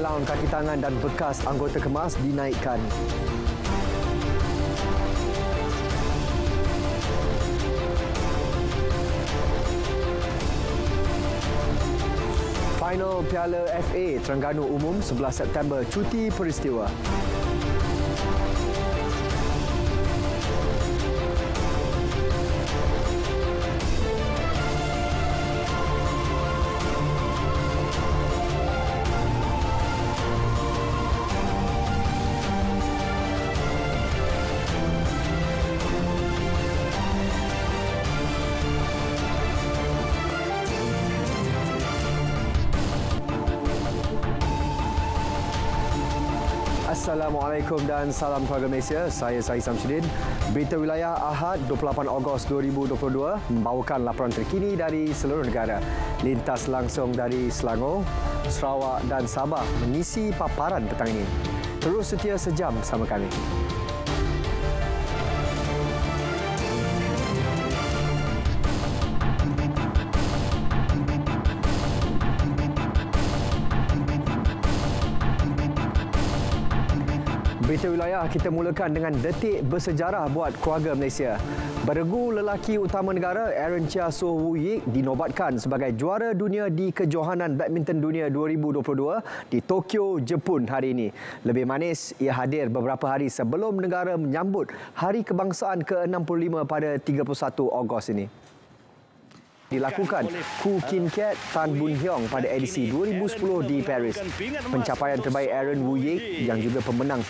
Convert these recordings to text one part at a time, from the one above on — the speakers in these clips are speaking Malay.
Allowance kaki tangan dan bekas anggota kemas dinaikkan. Final Piala FA Terengganu umum 11 September cuti peristiwa. Assalamualaikum dan salam keluarga Malaysia. Saya Syed Samsudin. Berita Wilayah Ahad 28 Ogos 2022 membawakan laporan terkini dari seluruh negara. Lintas langsung dari Selangor, Sarawak dan Sabah mengisi paparan petang ini. Terus setia sejam bersama kami. Berita wilayah kita mulakan dengan detik bersejarah buat keluarga Malaysia. Beregu lelaki utama negara Aaron Chia Soh Woo Yik dinobatkan sebagai juara dunia di Kejohanan Badminton Dunia 2022 di Tokyo, Jepun hari ini. Lebih manis, ia hadir beberapa hari sebelum negara menyambut Hari Kebangsaan ke-65 pada 31 Ogos ini. Dilakukan Koo Kin Kiat Tan Boon Heong pada edisi 2010 di Paris. Pencapaian terbaik Aaron Woo Yik yang juga pemenang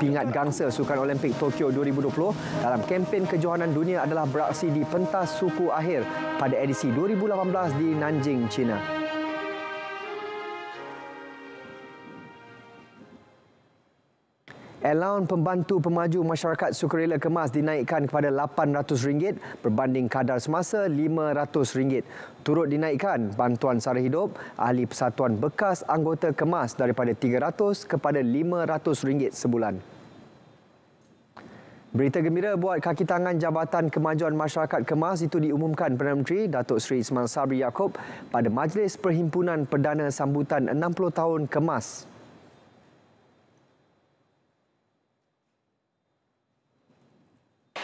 pingat gangsa Sukan Olimpik Tokyo 2020 dalam kempen kejohanan dunia adalah beraksi di pentas suku akhir pada edisi 2018 di Nanjing, China. Allowance pembantu pemaju masyarakat sukarela kemas dinaikkan kepada RM800 berbanding kadar semasa RM500. Turut dinaikkan bantuan sara hidup ahli persatuan bekas anggota kemas daripada RM300 kepada RM500 sebulan. Berita gembira buat kaki tangan Jabatan Kemajuan Masyarakat Kemas itu diumumkan Perdana Menteri Datuk Seri Ismail Sabri Yaakob pada Majlis Perhimpunan Perdana Sambutan 60 tahun Kemas.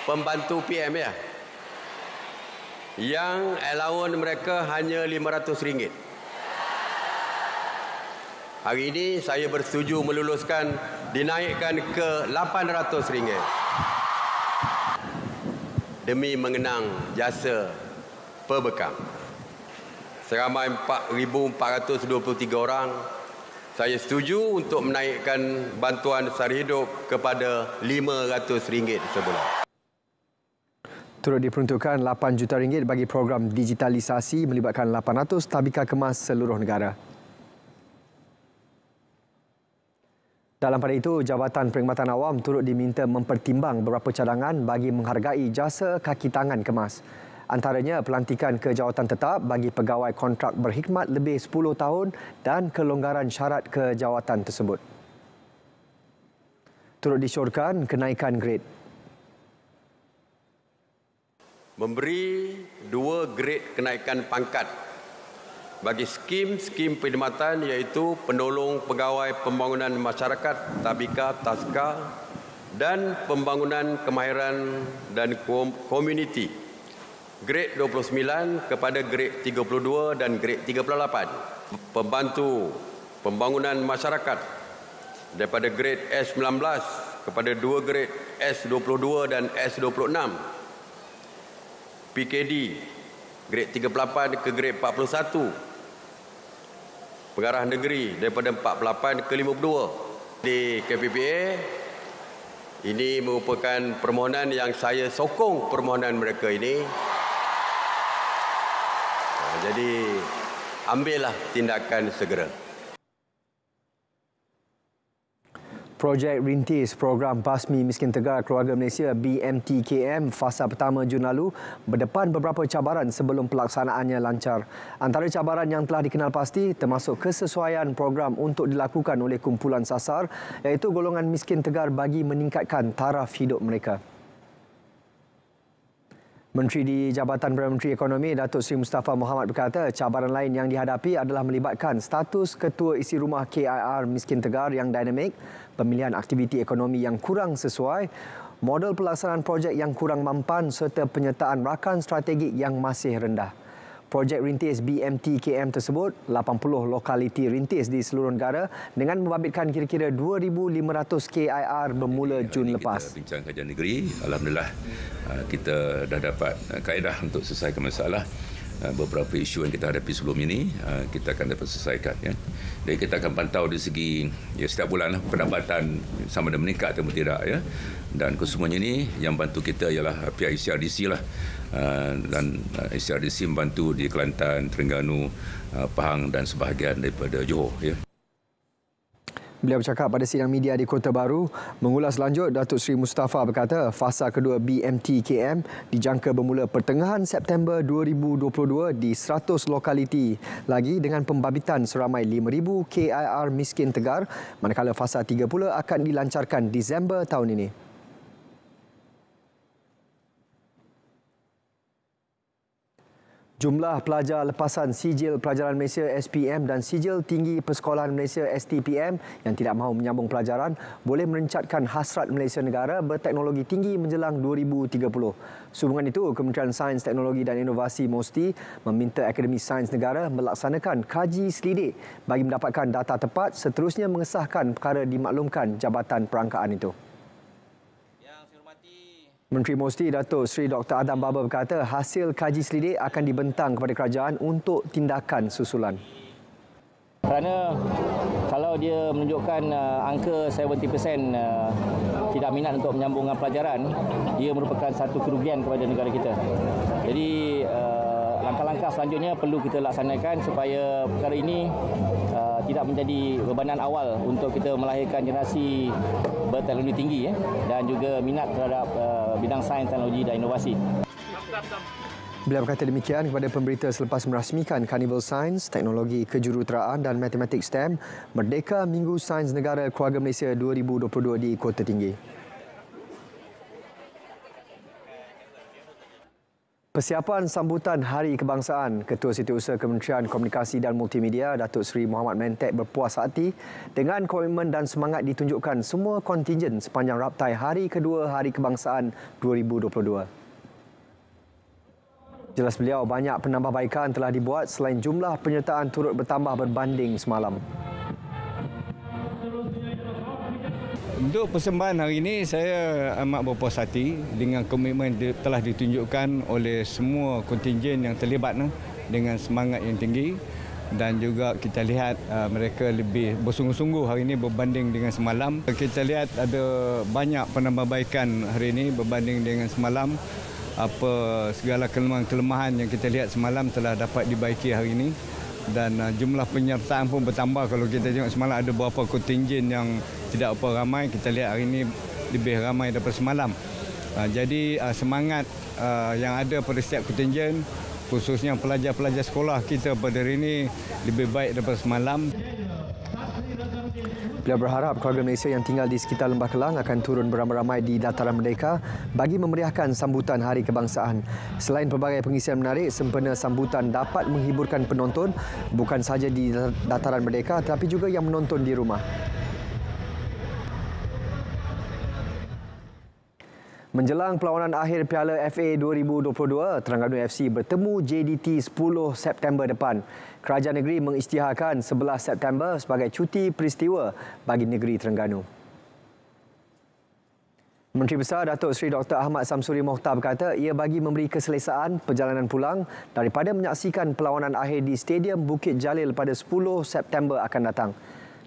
Pembantu PM ya, yang allowance mereka hanya RM500. Hari ini saya bersetuju meluluskan dinaikkan ke RM800 demi mengenang jasa pebekam. Seramai 4,423 orang, saya setuju untuk menaikkan bantuan sara hidup kepada RM500 sebulan. Turut diperuntukkan RM8 juta bagi program digitalisasi melibatkan 800 tabika kemas seluruh negara. Dalam pada itu, Jabatan Perkhidmatan Awam turut diminta mempertimbang beberapa cadangan bagi menghargai jasa kaki tangan kemas. Antaranya pelantikan ke jawatan tetap bagi pegawai kontrak berkhidmat lebih 10 tahun dan kelonggaran syarat ke jawatan tersebut. Turut disyorkan kenaikan grade. Memberi 2 grade kenaikan pangkat bagi skim-skim perkhidmatan iaitu penolong pegawai pembangunan masyarakat Tabika Taska dan pembangunan kemahiran dan komuniti grade 29 kepada grade 32 dan grade 38. Pembantu pembangunan masyarakat daripada grade S19 kepada 2 grade S22 dan S26. PKD grade 38 ke grade 41. Pengarah negeri daripada 48 ke 52. Di KPPA ini merupakan permohonan yang saya sokong permohonan mereka ini. Jadi ambillah tindakan segera. Projek Rintis Program Basmi Miskin Tegar Keluarga Malaysia BMTKM fasa pertama Jun lalu berdepan beberapa cabaran sebelum pelaksanaannya lancar. Antara cabaran yang telah dikenal pasti termasuk kesesuaian program untuk dilakukan oleh kumpulan sasar iaitu golongan miskin tegar bagi meningkatkan taraf hidup mereka. Menteri di Jabatan Perdana Menteri Ekonomi Datuk Seri Mustafa Mohamad berkata cabaran lain yang dihadapi adalah melibatkan status Ketua Isi Rumah KIR Miskin Tegar yang dinamik, pemilihan aktiviti ekonomi yang kurang sesuai, model pelaksanaan projek yang kurang mampan serta penyertaan rakan strategik yang masih rendah. Projek rintis BMT-KM tersebut 80 lokaliti rintis di seluruh negara dengan membabitkan kira-kira 2,500 KIR bermula Jun lepas. Kita bincang kajian negeri, alhamdulillah kita dah dapat kaedah untuk selesaikan masalah. Beberapa isu yang kita hadapi sebelum ini kita akan dapat selesaikan, ya. Jadi kita akan pantau dari segi setiap bulan pendapatan sama ada meningkat atau tidak, ya. Dan kesemuanya ini yang bantu kita ialah pihak ICRDC lah, dan ICRDC membantu di Kelantan, Terengganu, Pahang dan sebahagian daripada Johor, ya. Beliau bercakap pada sidang media di Kota Baru. Mengulas lanjut, Datuk Seri Mustafa berkata fasa kedua BMT-KM dijangka bermula pertengahan September 2022 di 100 lokaliti lagi dengan pembabitan seramai 5,000 KIR Miskin Tegar, manakala fasa 3 pula akan dilancarkan Disember tahun ini. Jumlah pelajar lepasan Sijil Pelajaran Malaysia SPM dan Sijil Tinggi Persekolahan Malaysia STPM yang tidak mahu menyambung pelajaran boleh merencatkan hasrat Malaysia negara berteknologi tinggi menjelang 2030. Sehubungan itu, Kementerian Sains, Teknologi dan Inovasi MOSTI meminta Akademi Sains Negara melaksanakan kaji selidik bagi mendapatkan data tepat, seterusnya mengesahkan perkara dimaklumkan Jabatan Perangkaan itu. Menteri MOSTI Datuk Seri Dr. Adam Baba berkata hasil kaji selidik akan dibentang kepada kerajaan untuk tindakan susulan. Kerana kalau dia menunjukkan angka 70% tidak minat untuk menyambungkan pelajaran, ia merupakan satu kerugian kepada negara kita. Jadi langkah-langkah selanjutnya perlu kita laksanakan supaya perkara ini tidak menjadi bebanan awal untuk kita melahirkan generasi berteknologi tinggi, dan juga minat terhadap bidang sains, teknologi dan inovasi. Beliau berkata demikian kepada pemberita selepas merasmikan Karnival Sains, Teknologi Kejuruteraan dan Matematik STEM Merdeka Minggu Sains Negara Keluarga Malaysia 2022 di Kota Tinggi. Persiapan sambutan Hari Kebangsaan, Ketua Setiausaha Kementerian Komunikasi dan Multimedia Datuk Seri Mohamad Mentek berpuas hati dengan komitmen dan semangat ditunjukkan semua kontingen sepanjang raptai Hari Kedua Hari Kebangsaan 2022. Jelas beliau, banyak penambahbaikan telah dibuat selain jumlah penyertaan turut bertambah berbanding semalam. Untuk persembahan hari ini, saya amat berpuas hati dengan komitmen telah ditunjukkan oleh semua kontingen yang terlibat dengan semangat yang tinggi, dan juga kita lihat mereka lebih bersungguh-sungguh hari ini berbanding dengan semalam. Kita lihat ada banyak penambahbaikan hari ini berbanding dengan semalam. Segala kelemahan-kelemahan yang kita lihat semalam telah dapat dibaiki hari ini. Dan jumlah penyertaan pun bertambah. Kalau kita tengok semalam ada beberapa kontingen yang tidak apa ramai, kita lihat hari ini lebih ramai daripada semalam. Jadi semangat yang ada pada setiap kontingen, khususnya pelajar-pelajar sekolah kita pada hari ini lebih baik daripada semalam. Beliau berharap keluarga Malaysia yang tinggal di sekitar Lembah Kelang akan turun beramai-ramai di Dataran Merdeka bagi memeriahkan sambutan Hari Kebangsaan. Selain pelbagai pengisian menarik, sempena sambutan dapat menghiburkan penonton bukan sahaja di Dataran Merdeka tetapi juga yang menonton di rumah. Menjelang perlawanan akhir Piala FA 2022, Terengganu FC bertemu JDT 10 September depan. Kerajaan negeri mengisytiharkan 11 September sebagai cuti peristiwa bagi negeri Terengganu. Menteri Besar Datuk Seri Dr. Ahmad Samsuri Mohtar berkata ia bagi memberi keselesaan perjalanan pulang daripada menyaksikan perlawanan akhir di Stadium Bukit Jalil pada 10 September akan datang.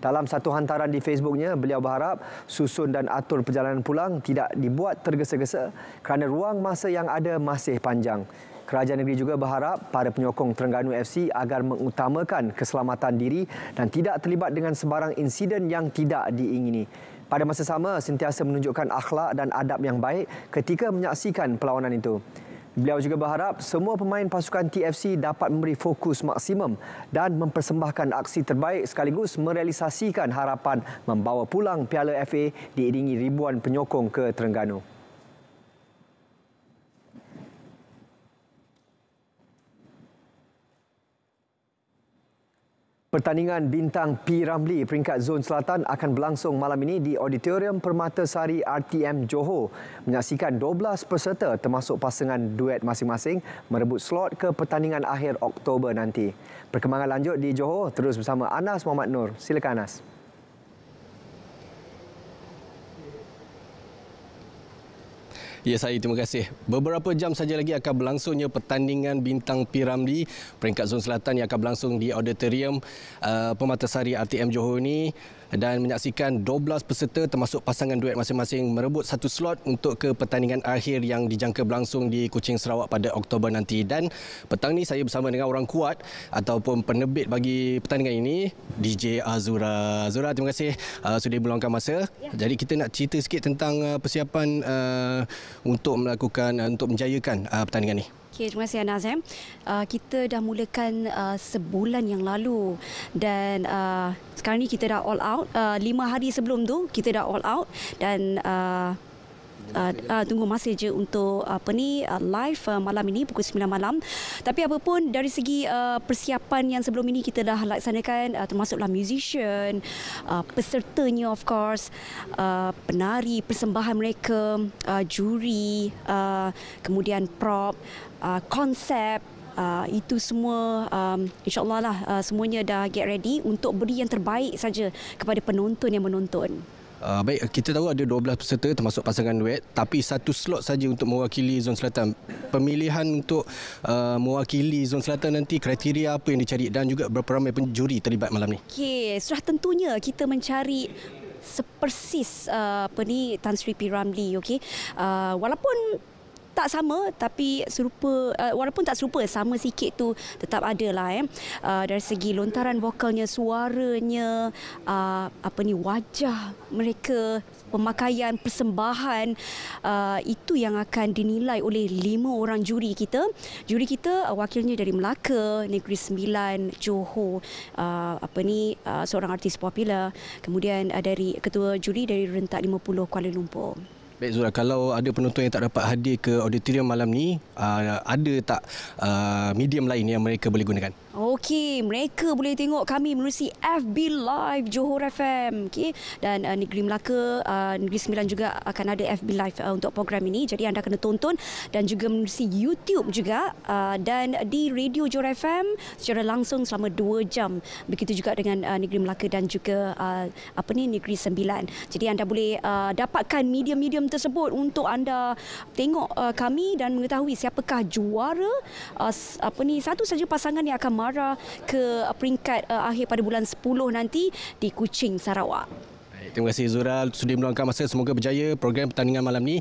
Dalam satu hantaran di Facebooknya, beliau berharap susun dan atur perjalanan pulang tidak dibuat tergesa-gesa kerana ruang masa yang ada masih panjang. Kerajaan negeri juga berharap para penyokong Terengganu FC agar mengutamakan keselamatan diri dan tidak terlibat dengan sebarang insiden yang tidak diingini. Pada masa sama, sentiasa menunjukkan akhlak dan adab yang baik ketika menyaksikan perlawanan itu. Beliau juga berharap semua pemain pasukan TFC dapat memberi fokus maksimum dan mempersembahkan aksi terbaik sekaligus merealisasikan harapan membawa pulang Piala FA diiringi ribuan penyokong ke Terengganu. Pertandingan Bintang P. Ramlee peringkat Zon Selatan akan berlangsung malam ini di Auditorium Permatasari RTM Johor. Menyaksikan 12 peserta termasuk pasangan duet masing-masing merebut slot ke pertandingan akhir Oktober nanti. Perkembangan lanjut di Johor terus bersama Anas Muhammad Nur. Silakan Anas. Ya, saya terima kasih. Beberapa jam saja lagi akan berlangsungnya pertandingan Bintang P. Ramlee peringkat Zon Selatan yang akan berlangsung di Auditorium Permatasari RTM Johor ini, dan menyaksikan 12 peserta termasuk pasangan duet masing-masing merebut satu slot untuk ke pertandingan akhir yang dijangka berlangsung di Kuching, Sarawak pada Oktober nanti. Dan petang ni saya bersama dengan orang kuat ataupun penerbit bagi pertandingan ini, DJ Azura. Azura, terima kasih sudah meluangkan masa. Jadi kita nak cerita sikit tentang persiapan untuk menjayakan pertandingan ni. Okay, terima kasih Anazem. Kita dah mulakan sebulan yang lalu dan sekarang ni kita dah all out. 5 hari sebelum tu kita dah all out dan tunggu masa je untuk live malam ini pukul 9 malam. Tapi apapun dari segi persiapan yang sebelum ini kita dah laksanakan, termasuklah musician, pesertanya of course, penari, persembahan mereka, juri, kemudian prop, konsep. Itu semua insyaAllah lah semuanya dah get ready untuk beri yang terbaik saja kepada penonton yang menonton. Baik, kita tahu ada 12 peserta termasuk pasangan duet, tapi satu slot saja untuk mewakili Zon Selatan. Pemilihan untuk mewakili Zon Selatan nanti, kriteria apa yang dicari dan juga berapa ramai penjuri terlibat malam ni? Okey, sudah tentunya kita mencari sepersis Tan Sri P. Ramlee, okey. Walaupun tak sama tapi serupa, walaupun tak serupa, sama sikit tu tetap ada lah dari segi lontaran vokalnya, suaranya, wajah mereka, pemakaian, persembahan, itu yang akan dinilai oleh 5 orang juri kita. Juri kita wakilnya dari Melaka, Negeri Sembilan, Johor, seorang artis popular, kemudian dari ketua juri dari Rentak 50 Kuala Lumpur. Baik Zura, kalau ada penonton yang tak dapat hadir ke auditorium malam ni, ada tak medium lain yang mereka boleh gunakan? Okey, mereka boleh tengok kami menerusi FB Live Johor FM, okey, dan Negeri Melaka, Negeri Sembilan juga akan ada FB Live untuk program ini. Jadi anda kena tonton dan juga menerusi YouTube juga, dan di Radio Johor FM secara langsung selama 2 jam. Begitu juga dengan Negeri Melaka dan juga Negeri Sembilan. Jadi anda boleh dapatkan medium-medium tersebut untuk anda tengok kami dan mengetahui siapakah juara satu saja pasangan yang akan mara ke peringkat akhir pada bulan 10 nanti di Kuching, Sarawak. Terima kasih Zura sudah meluangkan masa. Semoga berjaya program pertandingan malam ni.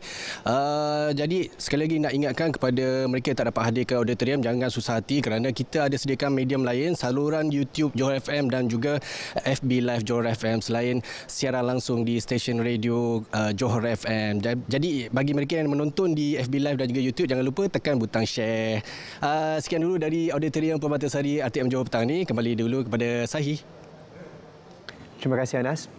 Jadi sekali lagi nak ingatkan kepada mereka yang tak dapat hadir ke auditorium, jangan susah hati kerana kita ada sediakan medium lain, saluran YouTube Johor FM dan juga FB Live Johor FM selain siaran langsung di stesen radio Johor FM. Jadi bagi mereka yang menonton di FB Live dan juga YouTube, jangan lupa tekan butang share. Sekian dulu dari Auditorium Permatasari RTM Johor petang ni. Kembali dulu kepada Sahi. Terima kasih Anas.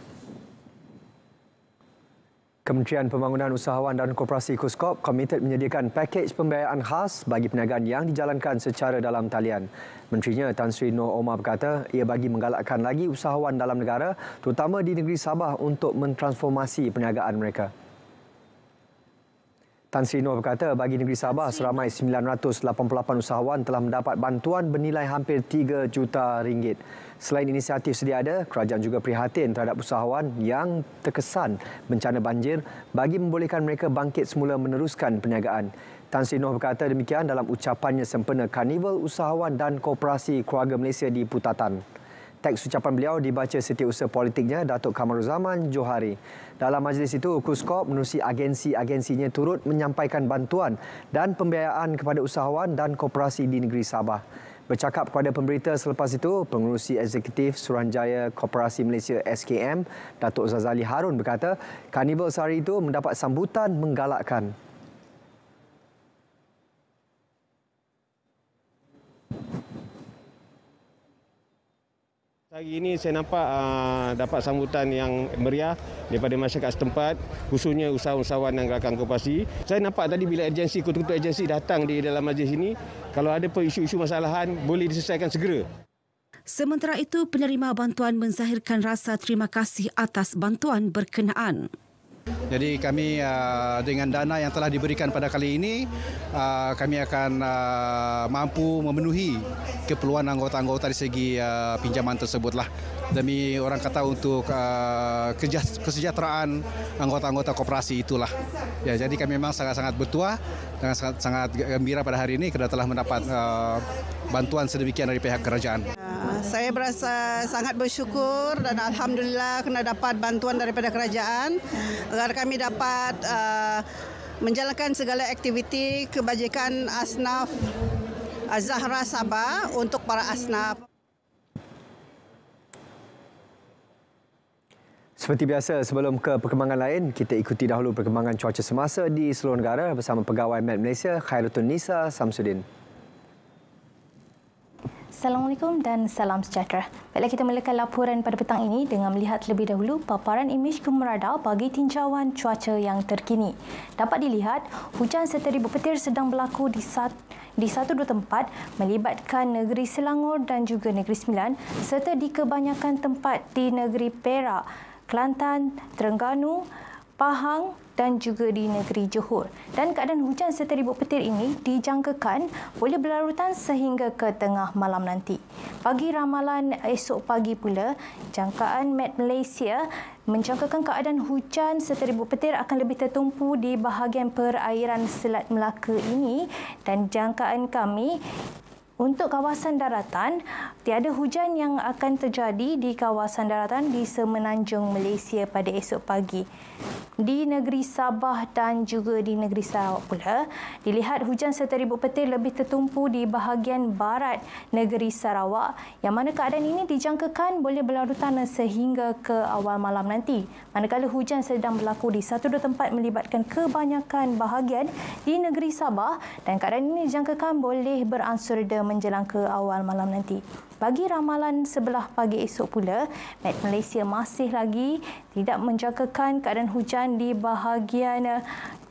Kementerian Pembangunan Usahawan dan Koperasi KUSKOP komited menyediakan pakej pembiayaan khas bagi perniagaan yang dijalankan secara dalam talian. Menterinya Tan Sri Noor Omar berkata ia bagi menggalakkan lagi usahawan dalam negara terutama di negeri Sabah untuk mentransformasi perniagaan mereka. Tan Sri Noor berkata bagi negeri Sabah seramai 988 usahawan telah mendapat bantuan bernilai hampir 3 juta ringgit. Selain inisiatif sedia ada, kerajaan juga prihatin terhadap usahawan yang terkesan bencana banjir bagi membolehkan mereka bangkit semula meneruskan perniagaan. Tan Sri Noor berkata demikian dalam ucapannya sempena Karnival Usahawan dan Koperasi Keluarga Malaysia di Putatan. Teks ucapan beliau dibaca Setiausaha Politiknya Datuk Kamaruzaman Johari. Dalam majlis itu, KUSKOP menerusi agensi-agensinya turut menyampaikan bantuan dan pembiayaan kepada usahawan dan koperasi di negeri Sabah. Bercakap kepada pemberita selepas itu, Pengerusi Eksekutif Suruhanjaya Koperasi Malaysia SKM, Datuk Zazali Harun berkata, Karnival sehari itu mendapat sambutan menggalakkan. Hari ini saya nampak dapat sambutan yang meriah daripada masyarakat setempat, khususnya usahawan-usahawan dan gerakan koperasi. Saya nampak tadi bila agensi, ketua-ketua agensi datang di dalam majlis ini, kalau ada isu-isu masalahan boleh diselesaikan segera. Sementara itu, penerima bantuan menzahirkan rasa terima kasih atas bantuan berkenaan. Jadi kami dengan dana yang telah diberikan pada kali ini, kami akan mampu memenuhi keperluan anggota-anggota di segi pinjaman tersebutlah. Demi orang kata untuk kesejahteraan anggota-anggota koperasi itulah. Ya, jadi kami memang sangat-sangat bertuah dan sangat gembira pada hari ini kerana telah mendapat bantuan sedemikian dari pihak kerajaan. Saya berasa sangat bersyukur dan alhamdulillah kena dapat bantuan daripada kerajaan agar kami dapat menjalankan segala aktiviti kebajikan asnaf Zahra Sabah untuk para asnaf. Seperti biasa, sebelum ke perkembangan lain, kita ikuti dahulu perkembangan cuaca semasa di seluruh negara bersama Pegawai Met Malaysia, Khairuddin Nisa Samsudin. Assalamualaikum dan salam sejahtera. Baiklah, kita mulakan laporan pada petang ini dengan melihat lebih dahulu paparan imej Gemar Radar bagi tinjauan cuaca yang terkini. Dapat dilihat, hujan serta ribut petir sedang berlaku di satu dua tempat melibatkan negeri Selangor dan juga negeri Sembilan serta di kebanyakan tempat di negeri Perak, Kelantan, Terengganu, Pahang dan juga di negeri Johor. Dan keadaan hujan serta ribut petir ini dijangkakan boleh berlarutan sehingga ke tengah malam nanti. Bagi ramalan esok pagi pula, jangkaan Met Malaysia menjangkakan keadaan hujan serta ribut petir akan lebih tertumpu di bahagian perairan Selat Melaka ini, dan jangkaan kami untuk kawasan daratan, tiada hujan yang akan terjadi di kawasan daratan di semenanjung Malaysia pada esok pagi. Di negeri Sabah dan juga di negeri Sarawak pula, dilihat hujan serta ribut petir lebih tertumpu di bahagian barat negeri Sarawak, yang mana keadaan ini dijangkakan boleh berlarutan sehingga ke awal malam nanti. Manakala hujan sedang berlaku di satu dua tempat melibatkan kebanyakan bahagian di negeri Sabah, dan keadaan ini dijangkakan boleh beransur reda menjelang ke awal malam nanti. Bagi ramalan sebelah pagi esok pula, Met Malaysia masih lagi tidak menjangkakan keadaan hujan di bahagian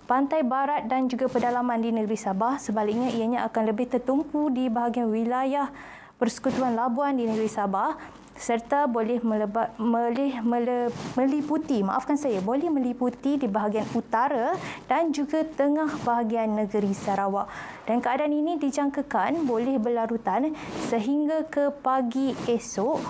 pantai barat dan juga pedalaman di negeri Sabah. Sebaliknya, ianya akan lebih tertumpu di bahagian wilayah Persekutuan Labuan di negeri Sabah serta boleh meliputi di bahagian utara dan juga tengah bahagian negeri Sarawak. Dan keadaan ini dijangkakan boleh berlarutan sehingga ke pagi esok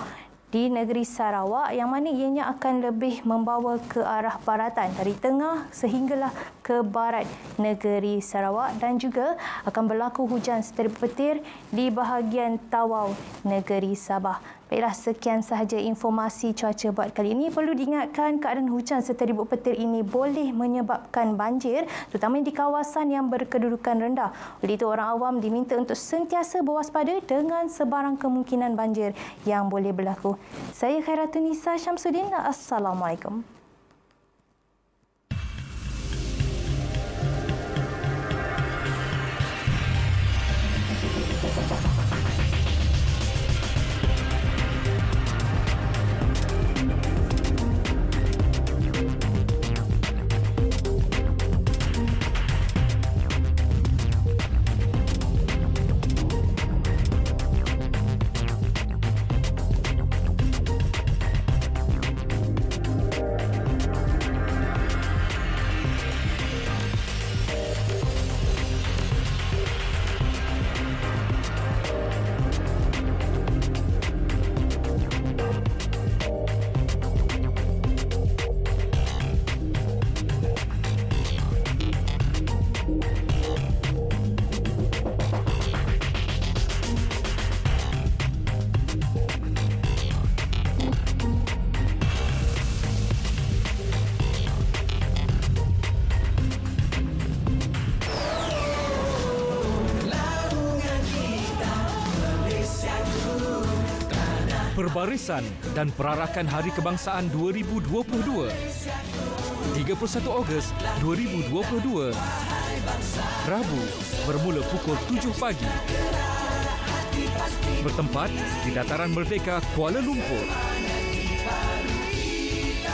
di negeri Sarawak, yang mana ianya akan lebih membawa ke arah baratan dari tengah sehinggalah ke barat negeri Sarawak, dan juga akan berlaku hujan serta petir di bahagian Tawau negeri Sabah. Baiklah, sekian sahaja informasi cuaca buat kali ini. Perlu diingatkan, keadaan hujan serta ribut petir ini boleh menyebabkan banjir, terutama di kawasan yang berkedudukan rendah. Oleh itu, orang awam diminta untuk sentiasa berwaspada dengan sebarang kemungkinan banjir yang boleh berlaku. Saya Khairuddin Nisa Samsudin. Assalamualaikum. Perbarisan dan Perarakan Hari Kebangsaan 2022 31 Ogos 2022 Rabu bermula pukul 7 pagi bertempat di Dataran Merdeka Kuala Lumpur.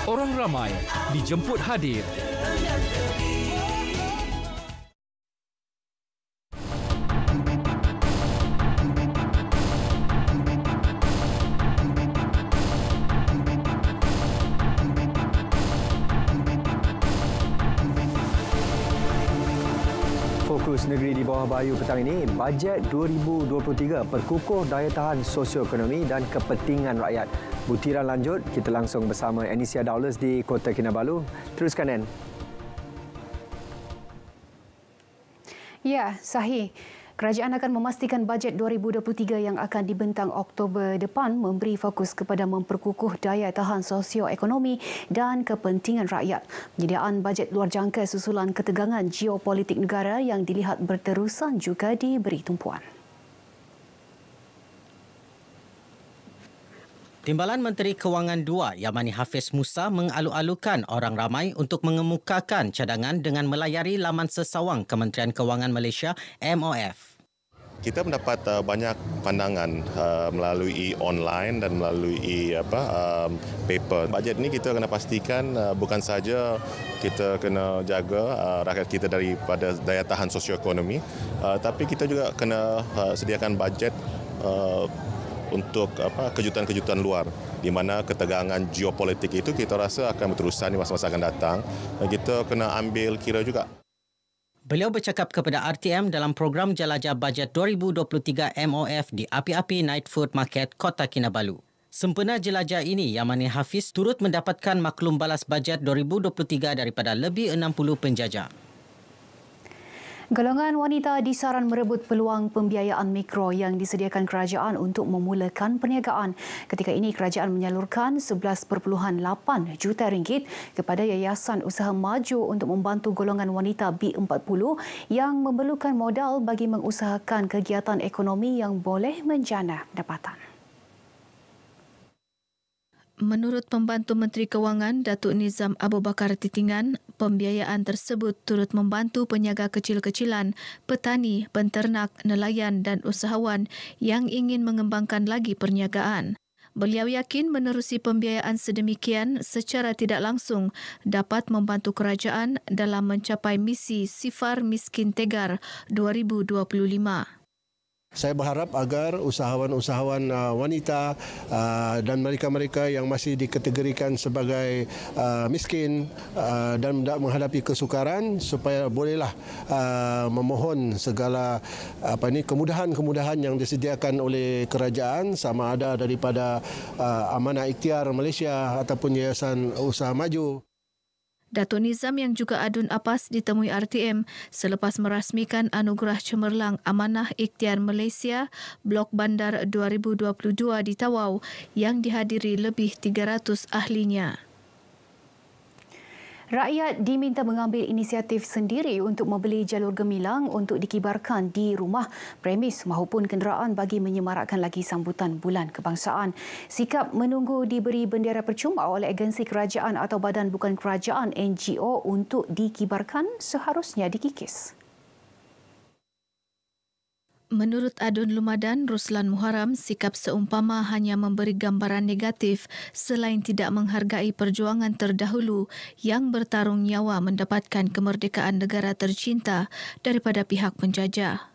Orang ramai dijemput hadir. Fokus Negeri di bawah Bayu petang ini, bajet 2023 perkukuh daya tahan sosioekonomi dan kepentingan rakyat. Butiran lanjut, kita langsung bersama Anisia Dowles di Kota Kinabalu. Teruskan, Ann. Ya, sahih. Kerajaan akan memastikan bajet 2023 yang akan dibentang Oktober depan memberi fokus kepada memperkukuh daya tahan sosioekonomi dan kepentingan rakyat. Penyediaan bajet luar jangka susulan ketegangan geopolitik negara yang dilihat berterusan juga diberi tumpuan. Timbalan Menteri Kewangan II, Yamani Hafiz Musa mengalu-alukan orang ramai untuk mengemukakan cadangan dengan melayari laman sesawang Kementerian Kewangan Malaysia, MOF. Kita mendapat banyak pandangan melalui online dan melalui paper. Bajet ini kita kena pastikan bukan saja kita kena jaga rakyat kita daripada daya tahan sosioekonomi, tapi kita juga kena sediakan bajet untuk kejutan-kejutan luar, di mana ketegangan geopolitik itu kita rasa akan berterusan di masa-masa akan datang dan kita kena ambil kira juga. Beliau bercakap kepada RTM dalam program Jelajah Bajet 2023 MOF di Api-Api Night Food Market Kota Kinabalu. Sempena jelajah ini, Yamani Hafiz turut mendapatkan maklum balas bajet 2023 daripada lebih 60 penjajah. Golongan wanita disaran merebut peluang pembiayaan mikro yang disediakan kerajaan untuk memulakan perniagaan. Ketika ini, kerajaan menyalurkan 11.8 juta ringgit kepada Yayasan Usaha Maju untuk membantu golongan wanita B40 yang memerlukan modal bagi mengusahakan kegiatan ekonomi yang boleh menjana pendapatan. Menurut Pembantu Menteri Kewangan, Datuk Nizam Abu Bakar Titingan, pembiayaan tersebut turut membantu peniaga kecil-kecilan, petani, penternak, nelayan dan usahawan yang ingin mengembangkan lagi perniagaan. Beliau yakin menerusi pembiayaan sedemikian secara tidak langsung dapat membantu kerajaan dalam mencapai misi Sifar Miskin Tegar 2025. Saya berharap agar usahawan-usahawan wanita dan mereka-mereka yang masih dikategorikan sebagai miskin dan menghadapi kesukaran supaya bolehlah memohon segala kemudahan-kemudahan yang disediakan oleh kerajaan, sama ada daripada Amanah Ikhtiar Malaysia ataupun Yayasan Usaha Maju. Datuk Nizam yang juga adun apas ditemui RTM selepas merasmikan Anugerah Cemerlang Amanah Ikhtiar Malaysia Blok Bandar 2022 di Tawau yang dihadiri lebih 300 ahlinya. Rakyat diminta mengambil inisiatif sendiri untuk membeli jalur gemilang untuk dikibarkan di rumah, premis maupun kenderaan bagi menyemarakkan lagi sambutan Bulan Kebangsaan. Sikap menunggu diberi bendera percuma oleh agensi kerajaan atau badan bukan kerajaan NGO untuk dikibarkan seharusnya dikikis. Menurut Adun Lumadan Ruslan Muharam, sikap seumpama hanya memberi gambaran negatif selain tidak menghargai perjuangan terdahulu yang bertarung nyawa mendapatkan kemerdekaan negara tercinta daripada pihak penjajah.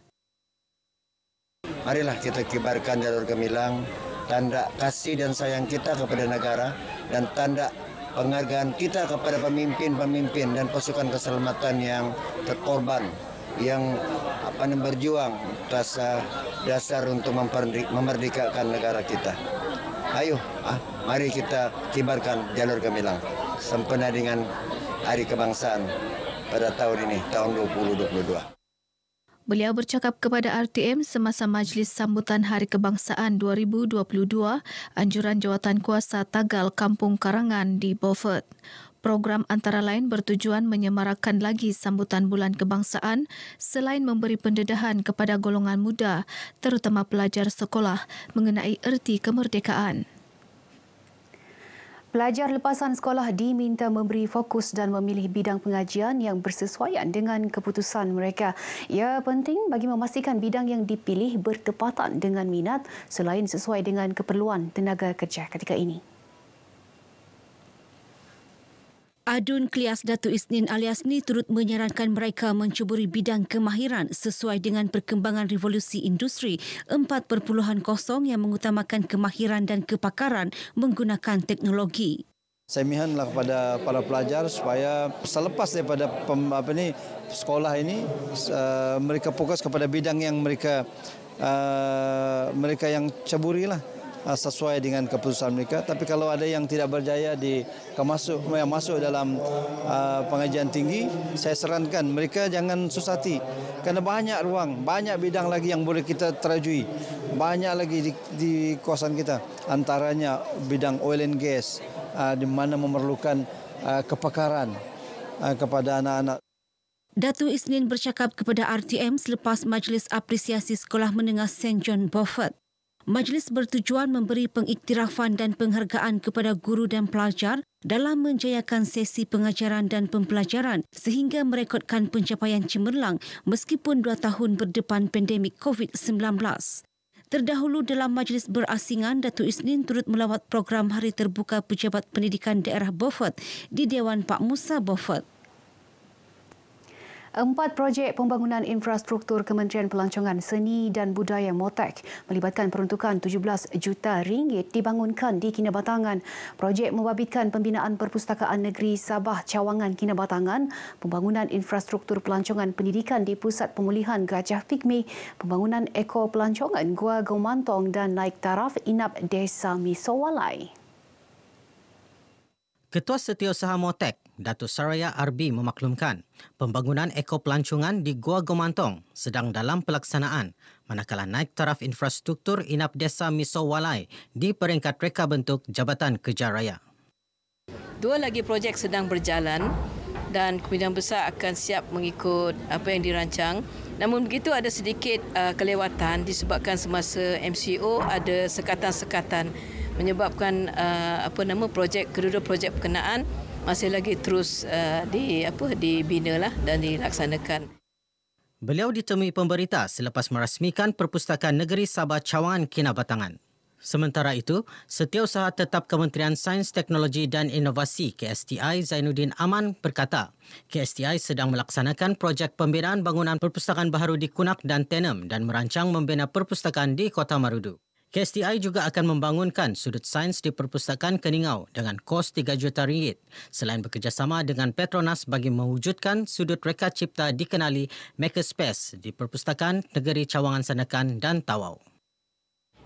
Marilah kita kibarkan jalur gemilang, tanda kasih dan sayang kita kepada negara dan tanda penghargaan kita kepada pemimpin-pemimpin dan pasukan keselamatan yang terkorban, yang berjuang atas dasar untuk memerdekakan negara kita. Ayo, mari kita kibarkan jalur gemilang sempena dengan Hari Kebangsaan pada tahun ini, tahun 2022. Beliau bercakap kepada RTM semasa majlis sambutan Hari Kebangsaan 2022 anjuran Jawatankuasa Tagal Kampung Karangan di Beaufort. Program antara lain bertujuan menyemarakkan lagi sambutan Bulan Kebangsaan selain memberi pendedahan kepada golongan muda, terutama pelajar sekolah, mengenai erti kemerdekaan. Pelajar lepasan sekolah diminta memberi fokus dan memilih bidang pengajian yang bersesuaian dengan keputusan mereka. Ia penting bagi memastikan bidang yang dipilih bertepatan dengan minat selain sesuai dengan keperluan tenaga kerja ketika ini. Adun Klias Datuk Isnin Aliasni turut menyarankan mereka mencuburi bidang kemahiran sesuai dengan perkembangan revolusi industri 4.0 yang mengutamakan kemahiran dan kepakaran menggunakan teknologi. Saya mihanlah kepada para pelajar supaya selepas daripada sekolah ini mereka fokus kepada bidang yang mereka yang caburilah sesuai dengan keputusan mereka. Tapi kalau ada yang tidak berjaya masuk dalam pengajian tinggi, saya sarankan mereka jangan susah hati. Kerana banyak ruang, banyak bidang lagi yang boleh kita terajui. Banyak lagi di kawasan kita. Antaranya bidang oil and gas, di mana memerlukan kepakaran kepada anak-anak. Datuk Isnin bercakap kepada RTM selepas Majlis Apresiasi Sekolah Menengah St. John Beaufort. Majlis bertujuan memberi pengiktirafan dan penghargaan kepada guru dan pelajar dalam menjayakan sesi pengajaran dan pembelajaran sehingga merekodkan pencapaian cemerlang meskipun 2 tahun berdepan pandemik COVID-19. Terdahulu dalam majlis berasingan, Datuk Isnin turut melawat program Hari Terbuka Pejabat Pendidikan Daerah Beaufort di Dewan Pak Musa Beaufort. 4 projek pembangunan infrastruktur Kementerian Pelancongan Seni dan Budaya MOTEK melibatkan peruntukan 17 juta ringgit dibangunkan di Kinabatangan. Projek membabitkan pembinaan Perpustakaan Negeri Sabah Cawangan Kinabatangan, pembangunan infrastruktur pelancongan pendidikan di Pusat Pemulihan Gajah Pigmi, pembangunan eko pelancongan Gua Gomantong dan naik taraf inap Desa Misowalai. Ketua Setiausaha MOTEK, Datuk Saraya Arbi memaklumkan pembangunan eko pelancongan di Gua Gomantong sedang dalam pelaksanaan manakala naik taraf infrastruktur inap Desa Misowalai di peringkat reka bentuk Jabatan Kerja Raya. 2 lagi projek sedang berjalan dan kemungkinan besar akan siap mengikut apa yang dirancang. Namun begitu ada sedikit kelewatan disebabkan semasa MCO ada sekatan-sekatan menyebabkan kedua-dua projek berkenaan masih lagi terus dibinalah dan dilaksanakan. Beliau ditemui pemberita selepas merasmikan Perpustakaan Negeri Sabah Cawangan Kinabatangan. Sementara itu, Setiausaha Tetap Kementerian Sains, Teknologi dan Inovasi KSTI Zainuddin Aman berkata, KSTI sedang melaksanakan projek pembinaan bangunan perpustakaan baharu di Kunak dan Tenem dan merancang membina perpustakaan di Kota Marudu. KSTI juga akan membangunkan sudut sains di Perpustakaan Keningau dengan kos 3 juta ringgit selain bekerjasama dengan Petronas bagi mewujudkan sudut reka cipta dikenali Makerspace di Perpustakaan Negeri Cawangan Sandakan dan Tawau.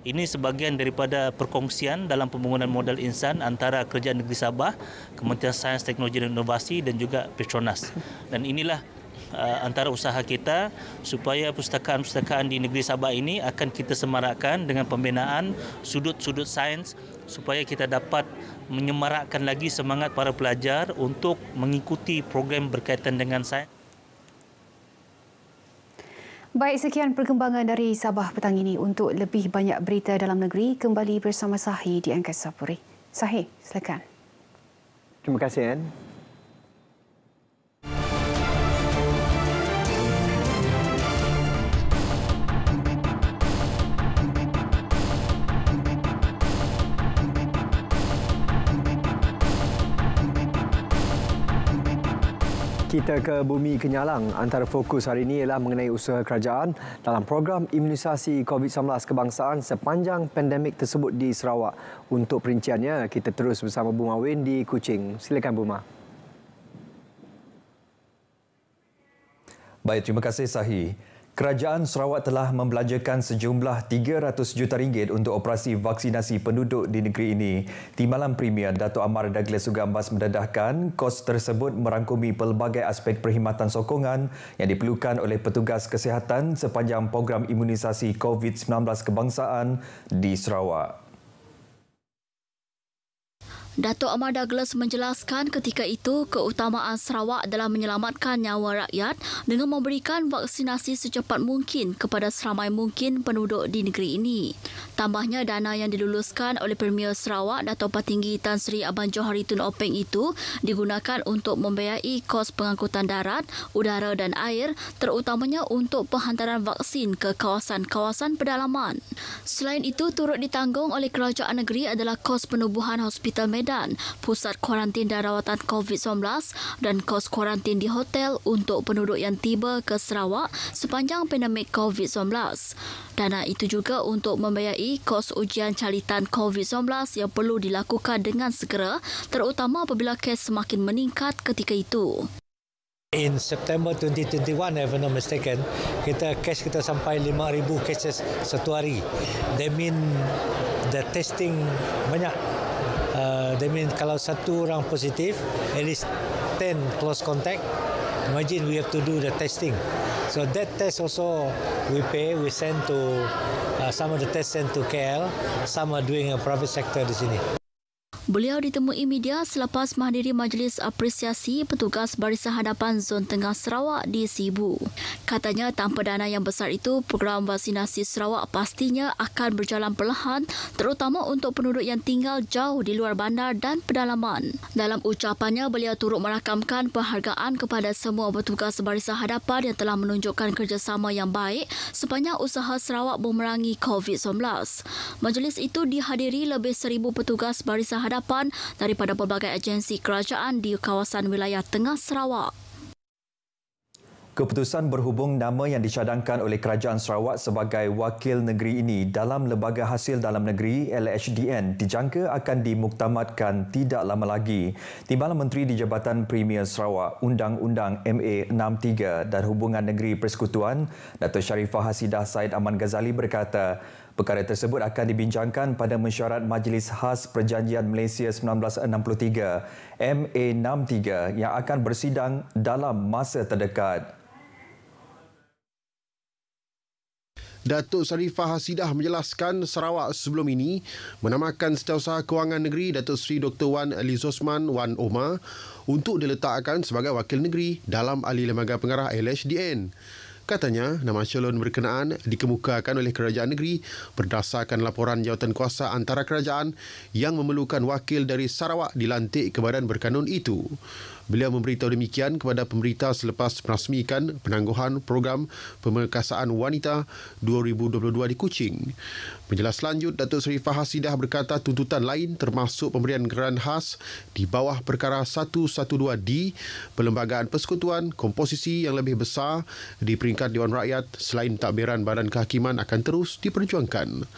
Ini sebahagian daripada perkongsian dalam pembangunan modal insan antara Kerajaan Negeri Sabah, Kementerian Sains, Teknologi dan Inovasi dan juga Petronas. Dan inilah antara usaha kita supaya pustakaan-pustakaan di negeri Sabah ini akan kita semarakkan dengan pembinaan sudut-sudut sains supaya kita dapat menyemarakkan lagi semangat para pelajar untuk mengikuti program berkaitan dengan sains. Baik, sekian perkembangan dari Sabah petang ini. Untuk lebih banyak berita dalam negeri, kembali bersama Sahi di Angkasa Puri. Sahi, silakan. Terima kasih, Anne. Kita ke Bumi Kenyalang. Antara fokus hari ini ialah mengenai usaha kerajaan dalam program imunisasi COVID-19 kebangsaan sepanjang pandemik tersebut di Sarawak. Untuk perinciannya, kita terus bersama Buma Win di Kuching. Silakan Buma. Baik, terima kasih Sahi. Kerajaan Sarawak telah membelanjakan sejumlah 300 juta ringgit untuk operasi vaksinasi penduduk di negeri ini. Timbalan Premier Datuk Amar Douglas Sugambas mendedahkan kos tersebut merangkumi pelbagai aspek perkhidmatan sokongan yang diperlukan oleh petugas kesihatan sepanjang program imunisasi COVID-19 kebangsaan di Sarawak. Datuk Amar Douglas menjelaskan ketika itu keutamaan Sarawak dalam menyelamatkan nyawa rakyat dengan memberikan vaksinasi secepat mungkin kepada seramai mungkin penduduk di negeri ini. Tambahnya, dana yang diluluskan oleh Premier Sarawak Datuk Patinggi Tan Sri Abang Johari Tun Openg itu digunakan untuk membiayai kos pengangkutan darat, udara dan air, terutamanya untuk penghantaran vaksin ke kawasan-kawasan pedalaman. Selain itu, turut ditanggung oleh kerajaan negeri adalah kos penubuhan hospital medis Medan, pusat kuarantin dan rawatan COVID-19 dan kos kuarantin di hotel untuk penduduk yang tiba ke Sarawak sepanjang pandemik COVID-19. Dana itu juga untuk membiayai kos ujian calitan COVID-19 yang perlu dilakukan dengan segera, terutama apabila kes semakin meningkat ketika itu. In September 2021, if I'm not mistaken, kes kita sampai 5,000 cases satu hari. That mean the testing banyak. That mean kalau satu orang positif, at least 10 close contact. Imagine we have to do the testing. So that test also we pay. We send to some of the tests sent to KL. Some are doing a private sector di sini. Beliau ditemui media selepas menghadiri majlis apresiasi petugas Barisan Hadapan Zon Tengah Sarawak di Sibu. Katanya tanpa dana yang besar itu, program vaksinasi Sarawak pastinya akan berjalan perlahan, terutama untuk penduduk yang tinggal jauh di luar bandar dan pedalaman. Dalam ucapannya, beliau turut merakamkan penghargaan kepada semua petugas Barisan Hadapan yang telah menunjukkan kerjasama yang baik sepanjang usaha Sarawak memerangi COVID-19. Majlis itu dihadiri lebih 1,000 petugas Barisan Hadapan daripada pelbagai agensi kerajaan di kawasan wilayah Tengah Sarawak. Keputusan berhubung nama yang dicadangkan oleh Kerajaan Sarawak sebagai wakil negeri ini dalam Lembaga Hasil Dalam Negeri LHDN dijangka akan dimuktamadkan tidak lama lagi. Timbalan Menteri di Jabatan Premier Sarawak Undang-Undang MA 63 dan Hubungan Negeri Persekutuan Dato' Sharifah Hasidah Said Aman Ghazali berkata, perkara tersebut akan dibincangkan pada mesyuarat Majlis Khas Perjanjian Malaysia 1963 MA 63 yang akan bersidang dalam masa terdekat. Datuk Sharifah Hasidah menjelaskan Sarawak sebelum ini menamakan Setiausaha Kewangan Negeri Datuk Seri Dr. Wan Lizosman Wan Omar untuk diletakkan sebagai wakil negeri dalam Ahli Lembaga Pengarah LHDN. Katanya, nama calon berkenaan dikemukakan oleh kerajaan negeri berdasarkan laporan jawatankuasa antara kerajaan yang memerlukan wakil dari Sarawak dilantik ke badan berkanun itu. Beliau memberitahu demikian kepada pemberita selepas merasmikan penangguhan program pemerkasaan wanita 2022 di Kuching. Menjelas lanjut, Datuk Sharifah Hasidah berkata tuntutan lain termasuk pemberian geran khas di bawah perkara 112D, Perlembagaan Persekutuan, komposisi yang lebih besar di peringkat Dewan Rakyat selain takbiran Badan Kehakiman akan terus diperjuangkan.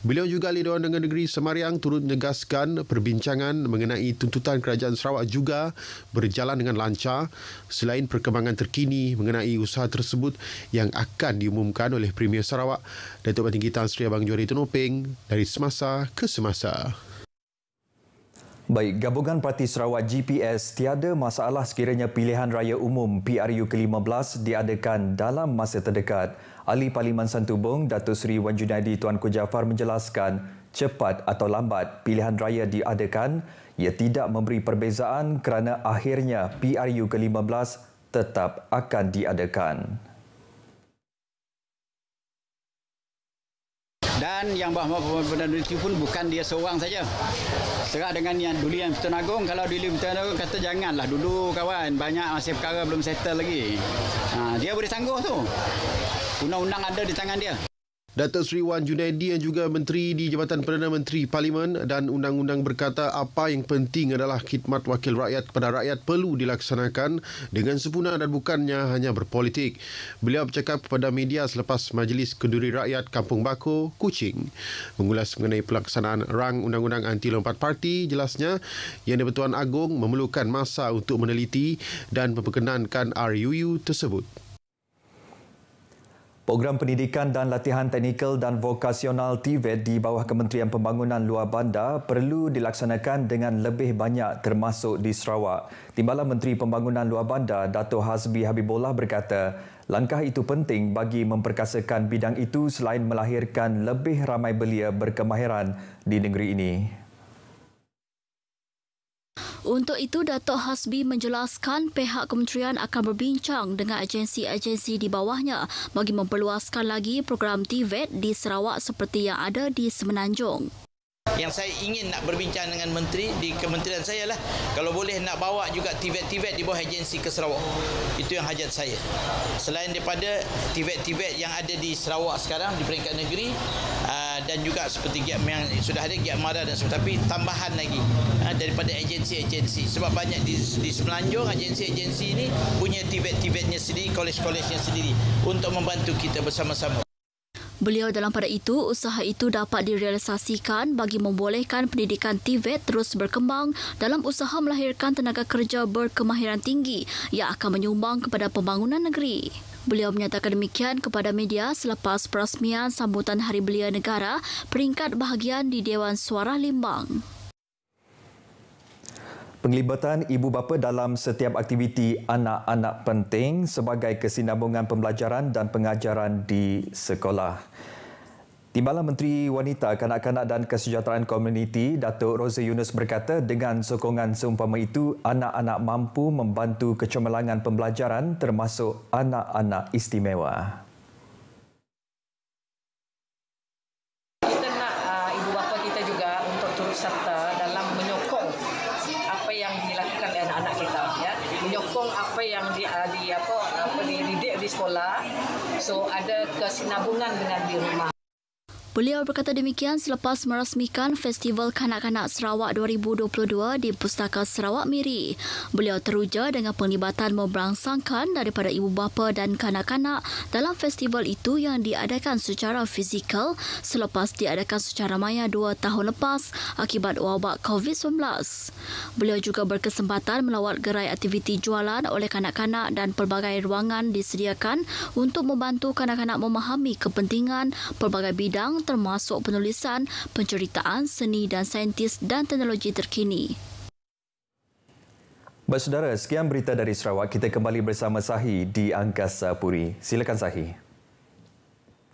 Beliau juga ahli Dewan Undangan Negeri Semariang turut menegaskan perbincangan mengenai tuntutan Kerajaan Sarawak juga berjalan dengan lancar selain perkembangan terkini mengenai usaha tersebut yang akan diumumkan oleh Premier Sarawak Datuk Patinggi Tan Sri Abang Johari Tonopeng dari semasa ke semasa. Baik, Gabungan Parti Sarawak GPS tiada masalah sekiranya pilihan raya umum PRU ke-15 diadakan dalam masa terdekat. Ahli Parlimen Santubong Datuk Seri Wan Junaidi Tuanku Jaafar menjelaskan cepat atau lambat pilihan raya diadakan, ia tidak memberi perbezaan kerana akhirnya PRU ke-15 tetap akan diadakan. Dan yang bahawa Perdana Menteri pun bukan dia seorang saja. Serah dengan yang dulu yang Pertuan Agong, kalau dulu Pertuan Agong kata janganlah dulu kawan, banyak masih perkara belum settle lagi. Dia boleh sanggup tu. Undang-undang ada di tangan dia. Datuk Seri Wan Junaidi yang juga Menteri di Jabatan Perdana Menteri Parlimen dan Undang-Undang berkata apa yang penting adalah khidmat wakil rakyat kepada rakyat perlu dilaksanakan dengan sempurna dan bukannya hanya berpolitik. Beliau bercakap kepada media selepas Majlis Kenduri Rakyat Kampung Bako, Kuching. Mengulas mengenai pelaksanaan rang Undang-Undang Anti Lompat Parti, jelasnya Yang di-Pertuan Agong memerlukan masa untuk meneliti dan memperkenankan RUU tersebut. Program Pendidikan dan Latihan Teknikal dan Vokasional TVET di bawah Kementerian Pembangunan Luar Bandar perlu dilaksanakan dengan lebih banyak termasuk di Sarawak. Timbalan Menteri Pembangunan Luar Bandar Dato' Hasbi Habibullah berkata, langkah itu penting bagi memperkasakan bidang itu selain melahirkan lebih ramai belia berkemahiran di negeri ini. Untuk itu, Dato' Hasbi menjelaskan pihak kementerian akan berbincang dengan agensi-agensi di bawahnya bagi memperluaskan lagi program TVET di Sarawak seperti yang ada di Semenanjung. Yang saya ingin nak berbincang dengan menteri di kementerian saya lah, kalau boleh nak bawa juga TVET di bawah agensi ke Sarawak. Itu yang hajat saya. Selain daripada TVET yang ada di Sarawak sekarang di peringkat negeri, dan juga seperti Giat yang sudah ada Giat Mara dan tapi tambahan lagi daripada agensi-agensi sebab banyak di Semenanjung agensi-agensi ini punya TVET-TVET-nya sendiri, kolej-kolejnya sendiri untuk membantu kita bersama-sama. Beliau dalam pada itu, usaha itu dapat direalisasikan bagi membolehkan pendidikan TVET terus berkembang dalam usaha melahirkan tenaga kerja berkemahiran tinggi yang akan menyumbang kepada pembangunan negeri. Beliau menyatakan demikian kepada media selepas perasmian sambutan Hari Belia Negara peringkat bahagian di Dewan Suara Limbang. Penglibatan ibu bapa dalam setiap aktiviti anak-anak penting sebagai kesinambungan pembelajaran dan pengajaran di sekolah. Timbalan Menteri Wanita, Kanak-kanak dan Kesejahteraan Komuniti, Datuk Roza Yunus berkata dengan sokongan seumpama itu, anak-anak mampu membantu kecemerlangan pembelajaran termasuk anak-anak istimewa. Kita nak ibu bapa kita juga untuk turut serta dalam menyokong apa yang dilakukan oleh anak-anak kita, ya. Menyokong apa yang dididik di sekolah, so ada kesinambungan dengan di rumah. Beliau berkata demikian selepas merasmikan Festival Kanak-kanak Sarawak 2022 di Pustaka Sarawak Miri. Beliau teruja dengan penglibatan memberangsangkan daripada ibu bapa dan kanak-kanak dalam festival itu yang diadakan secara fizikal selepas diadakan secara maya 2 tahun lepas akibat wabak COVID-19. Beliau juga berkesempatan melawat gerai aktiviti jualan oleh kanak-kanak dan pelbagai ruangan disediakan untuk membantu kanak-kanak memahami kepentingan pelbagai bidang termasuk penulisan, penceritaan, seni dan saintis dan teknologi terkini. Baik saudara, sekian berita dari Sarawak. Kita kembali bersama Sahi di Angkasa Puri. Silakan Sahi.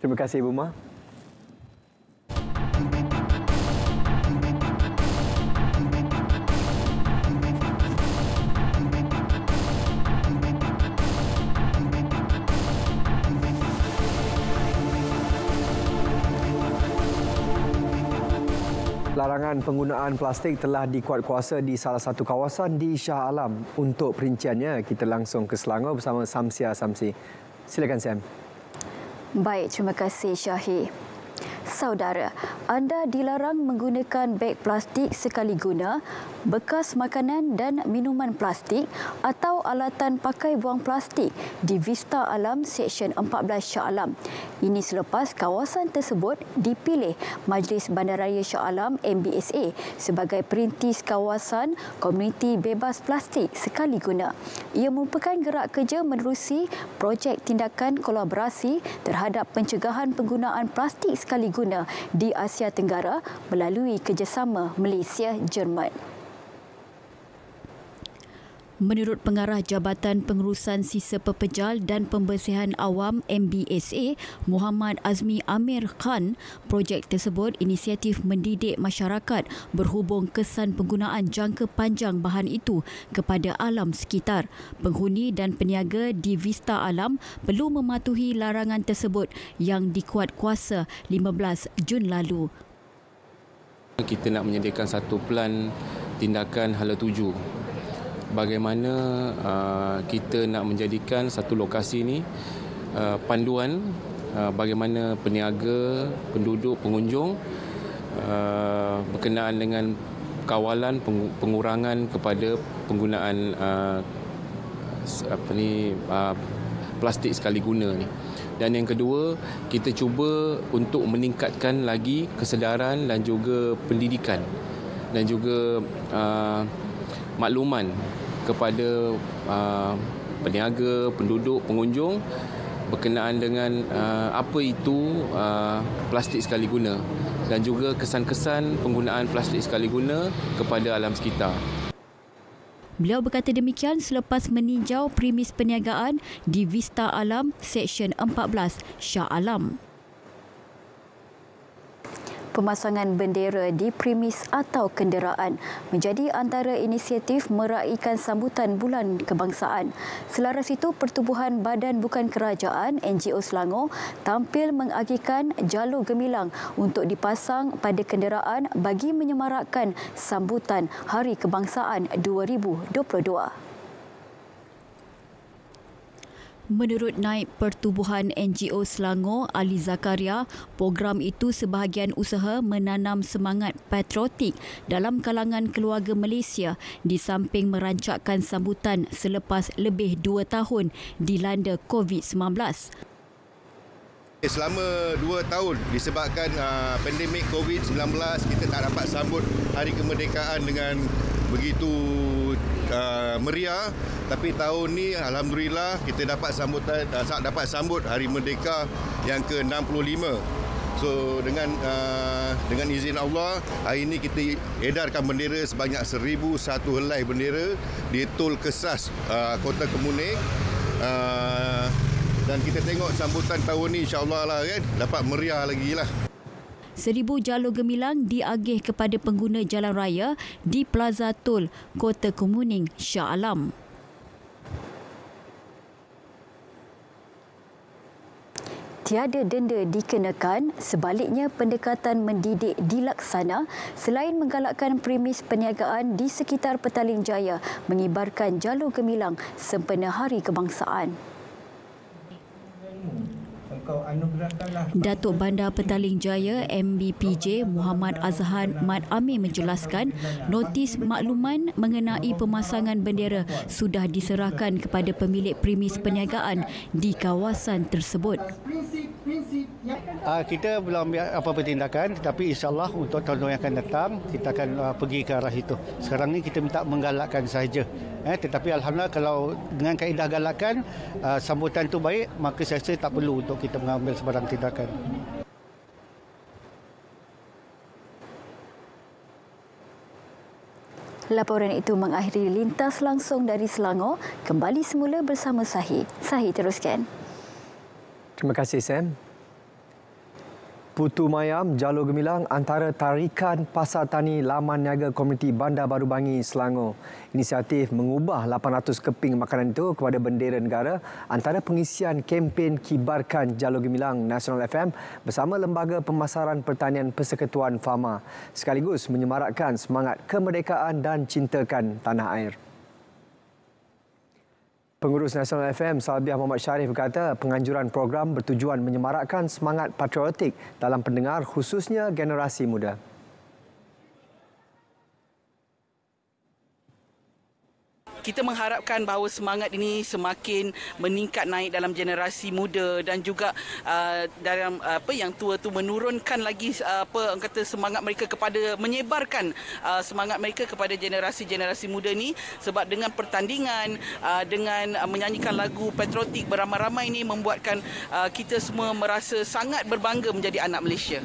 Terima kasih Ibu Ma. Larangan penggunaan plastik telah dikuatkuasa di salah satu kawasan di Shah Alam. Untuk perinciannya, kita langsung ke Selangor bersama Samsia Samsi. Silakan Sam. Baik, terima kasih Syahir. Saudara, anda dilarang menggunakan beg plastik sekali guna, bekas makanan dan minuman plastik atau alatan pakai buang plastik di Vista Alam Seksyen 14 Shah Alam. Ini selepas kawasan tersebut dipilih Majlis Bandaraya Shah Alam MBSA sebagai perintis kawasan komuniti bebas plastik sekali guna. Ia merupakan gerak kerja menerusi projek tindakan kolaborasi terhadap pencegahan penggunaan plastik sekali guna di Asia Tenggara melalui kerjasama Malaysia Jerman. Menurut Pengarah Jabatan Pengurusan Sisa Pepejal dan Pembersihan Awam MBSA, Muhammad Azmi Amir Khan, projek tersebut inisiatif mendidik masyarakat berhubung kesan penggunaan jangka panjang bahan itu kepada alam sekitar. Penghuni dan peniaga di Vista Alam perlu mematuhi larangan tersebut yang dikuatkuasa 15 Jun lalu. Kita nak menyediakan satu plan tindakan hala tuju. Bagaimana kita nak menjadikan satu lokasi ini panduan bagaimana peniaga, penduduk, pengunjung berkenaan dengan kawalan pengurangan kepada penggunaan plastik sekali guna ni. Dan yang kedua, kita cuba untuk meningkatkan lagi kesedaran dan juga pendidikan dan juga makluman kepada peniaga, penduduk, pengunjung berkenaan dengan apa itu plastik sekali guna dan juga kesan-kesan penggunaan plastik sekali guna kepada alam sekitar. Beliau berkata demikian selepas meninjau premis perniagaan di Vista Alam Seksyen 14 Shah Alam. Pemasangan bendera di premis atau kenderaan menjadi antara inisiatif meraihkan sambutan Bulan Kebangsaan. Selaras itu, Pertubuhan Badan Bukan Kerajaan NGO Selangor tampil mengagihkan jalur gemilang untuk dipasang pada kenderaan bagi menyemarakkan sambutan Hari Kebangsaan 2022. Menurut Naib Pertubuhan NGO Selangor, Ali Zakaria, program itu sebahagian usaha menanam semangat patriotik dalam kalangan keluarga Malaysia di samping merancakkan sambutan selepas lebih 2 tahun dilanda COVID-19. Selama 2 tahun disebabkan pandemik COVID-19, kita tak dapat sambut Hari Kemerdekaan dengan begitu meriah. Tapi tahun ni alhamdulillah kita dapat sambut Hari Merdeka yang ke-65. So dengan izin Allah, hari ini kita edarkan bendera sebanyak 1,001 helai bendera di Tol Kesas, Kota Kemuning. Dan kita tengok sambutan tahun ni insya-Allah lah kan dapat meriah lagi lah. 1,000 jalur gemilang diagih kepada pengguna jalan raya di Plaza Tol Kota Kemuning, Shah Alam. Tiada denda dikenakan, sebaliknya pendekatan mendidik dilaksana selain menggalakkan premis perniagaan di sekitar Petaling Jaya mengibarkan jalur gemilang sempena Hari Kebangsaan. Datuk Bandar Petaling Jaya MBPJ Muhammad Azhan Mat Amir menjelaskan notis makluman mengenai pemasangan bendera sudah diserahkan kepada pemilik premis perniagaan di kawasan tersebut. Kita belum ambil apa-apa tindakan, tetapi insyaAllah untuk tahun yang akan datang kita akan pergi ke arah itu. Sekarang ni kita minta menggalakkan sahaja. Tetapi alhamdulillah kalau dengan kaedah galakan sambutan itu baik, maka saya rasa tak perlu untuk kita mengambil sebarang tindakan. Laporan itu mengakhiri lintas langsung dari Selangor. Kembali semula bersama Sahi. Sahi teruskan. Terima kasih Sam. Putu Mayam Jalur Gemilang antara tarikan Pasar Tani Laman Niaga Komuniti Bandar Baru Bangi, Selangor. Inisiatif mengubah 800 keping makanan itu kepada bendera negara antara pengisian kempen Kibarkan Jalur Gemilang Nasional FM bersama Lembaga Pemasaran Pertanian Persekutuan Fama sekaligus menyemarakkan semangat kemerdekaan dan cintakan tanah air. Pengurus Nasional FM Salbiah Muhammad Sharif berkata penganjuran program bertujuan menyemarakkan semangat patriotik dalam pendengar khususnya generasi muda. Kita mengharapkan bahawa semangat ini semakin meningkat naik dalam generasi muda dan juga dalam yang tua tu menurunkan lagi semangat mereka kepada menyebarkan semangat mereka kepada generasi-generasi muda ni, sebab dengan pertandingan dengan menyanyikan lagu patriotik beramai-ramai ini membuatkan kita semua merasa sangat berbangga menjadi anak Malaysia.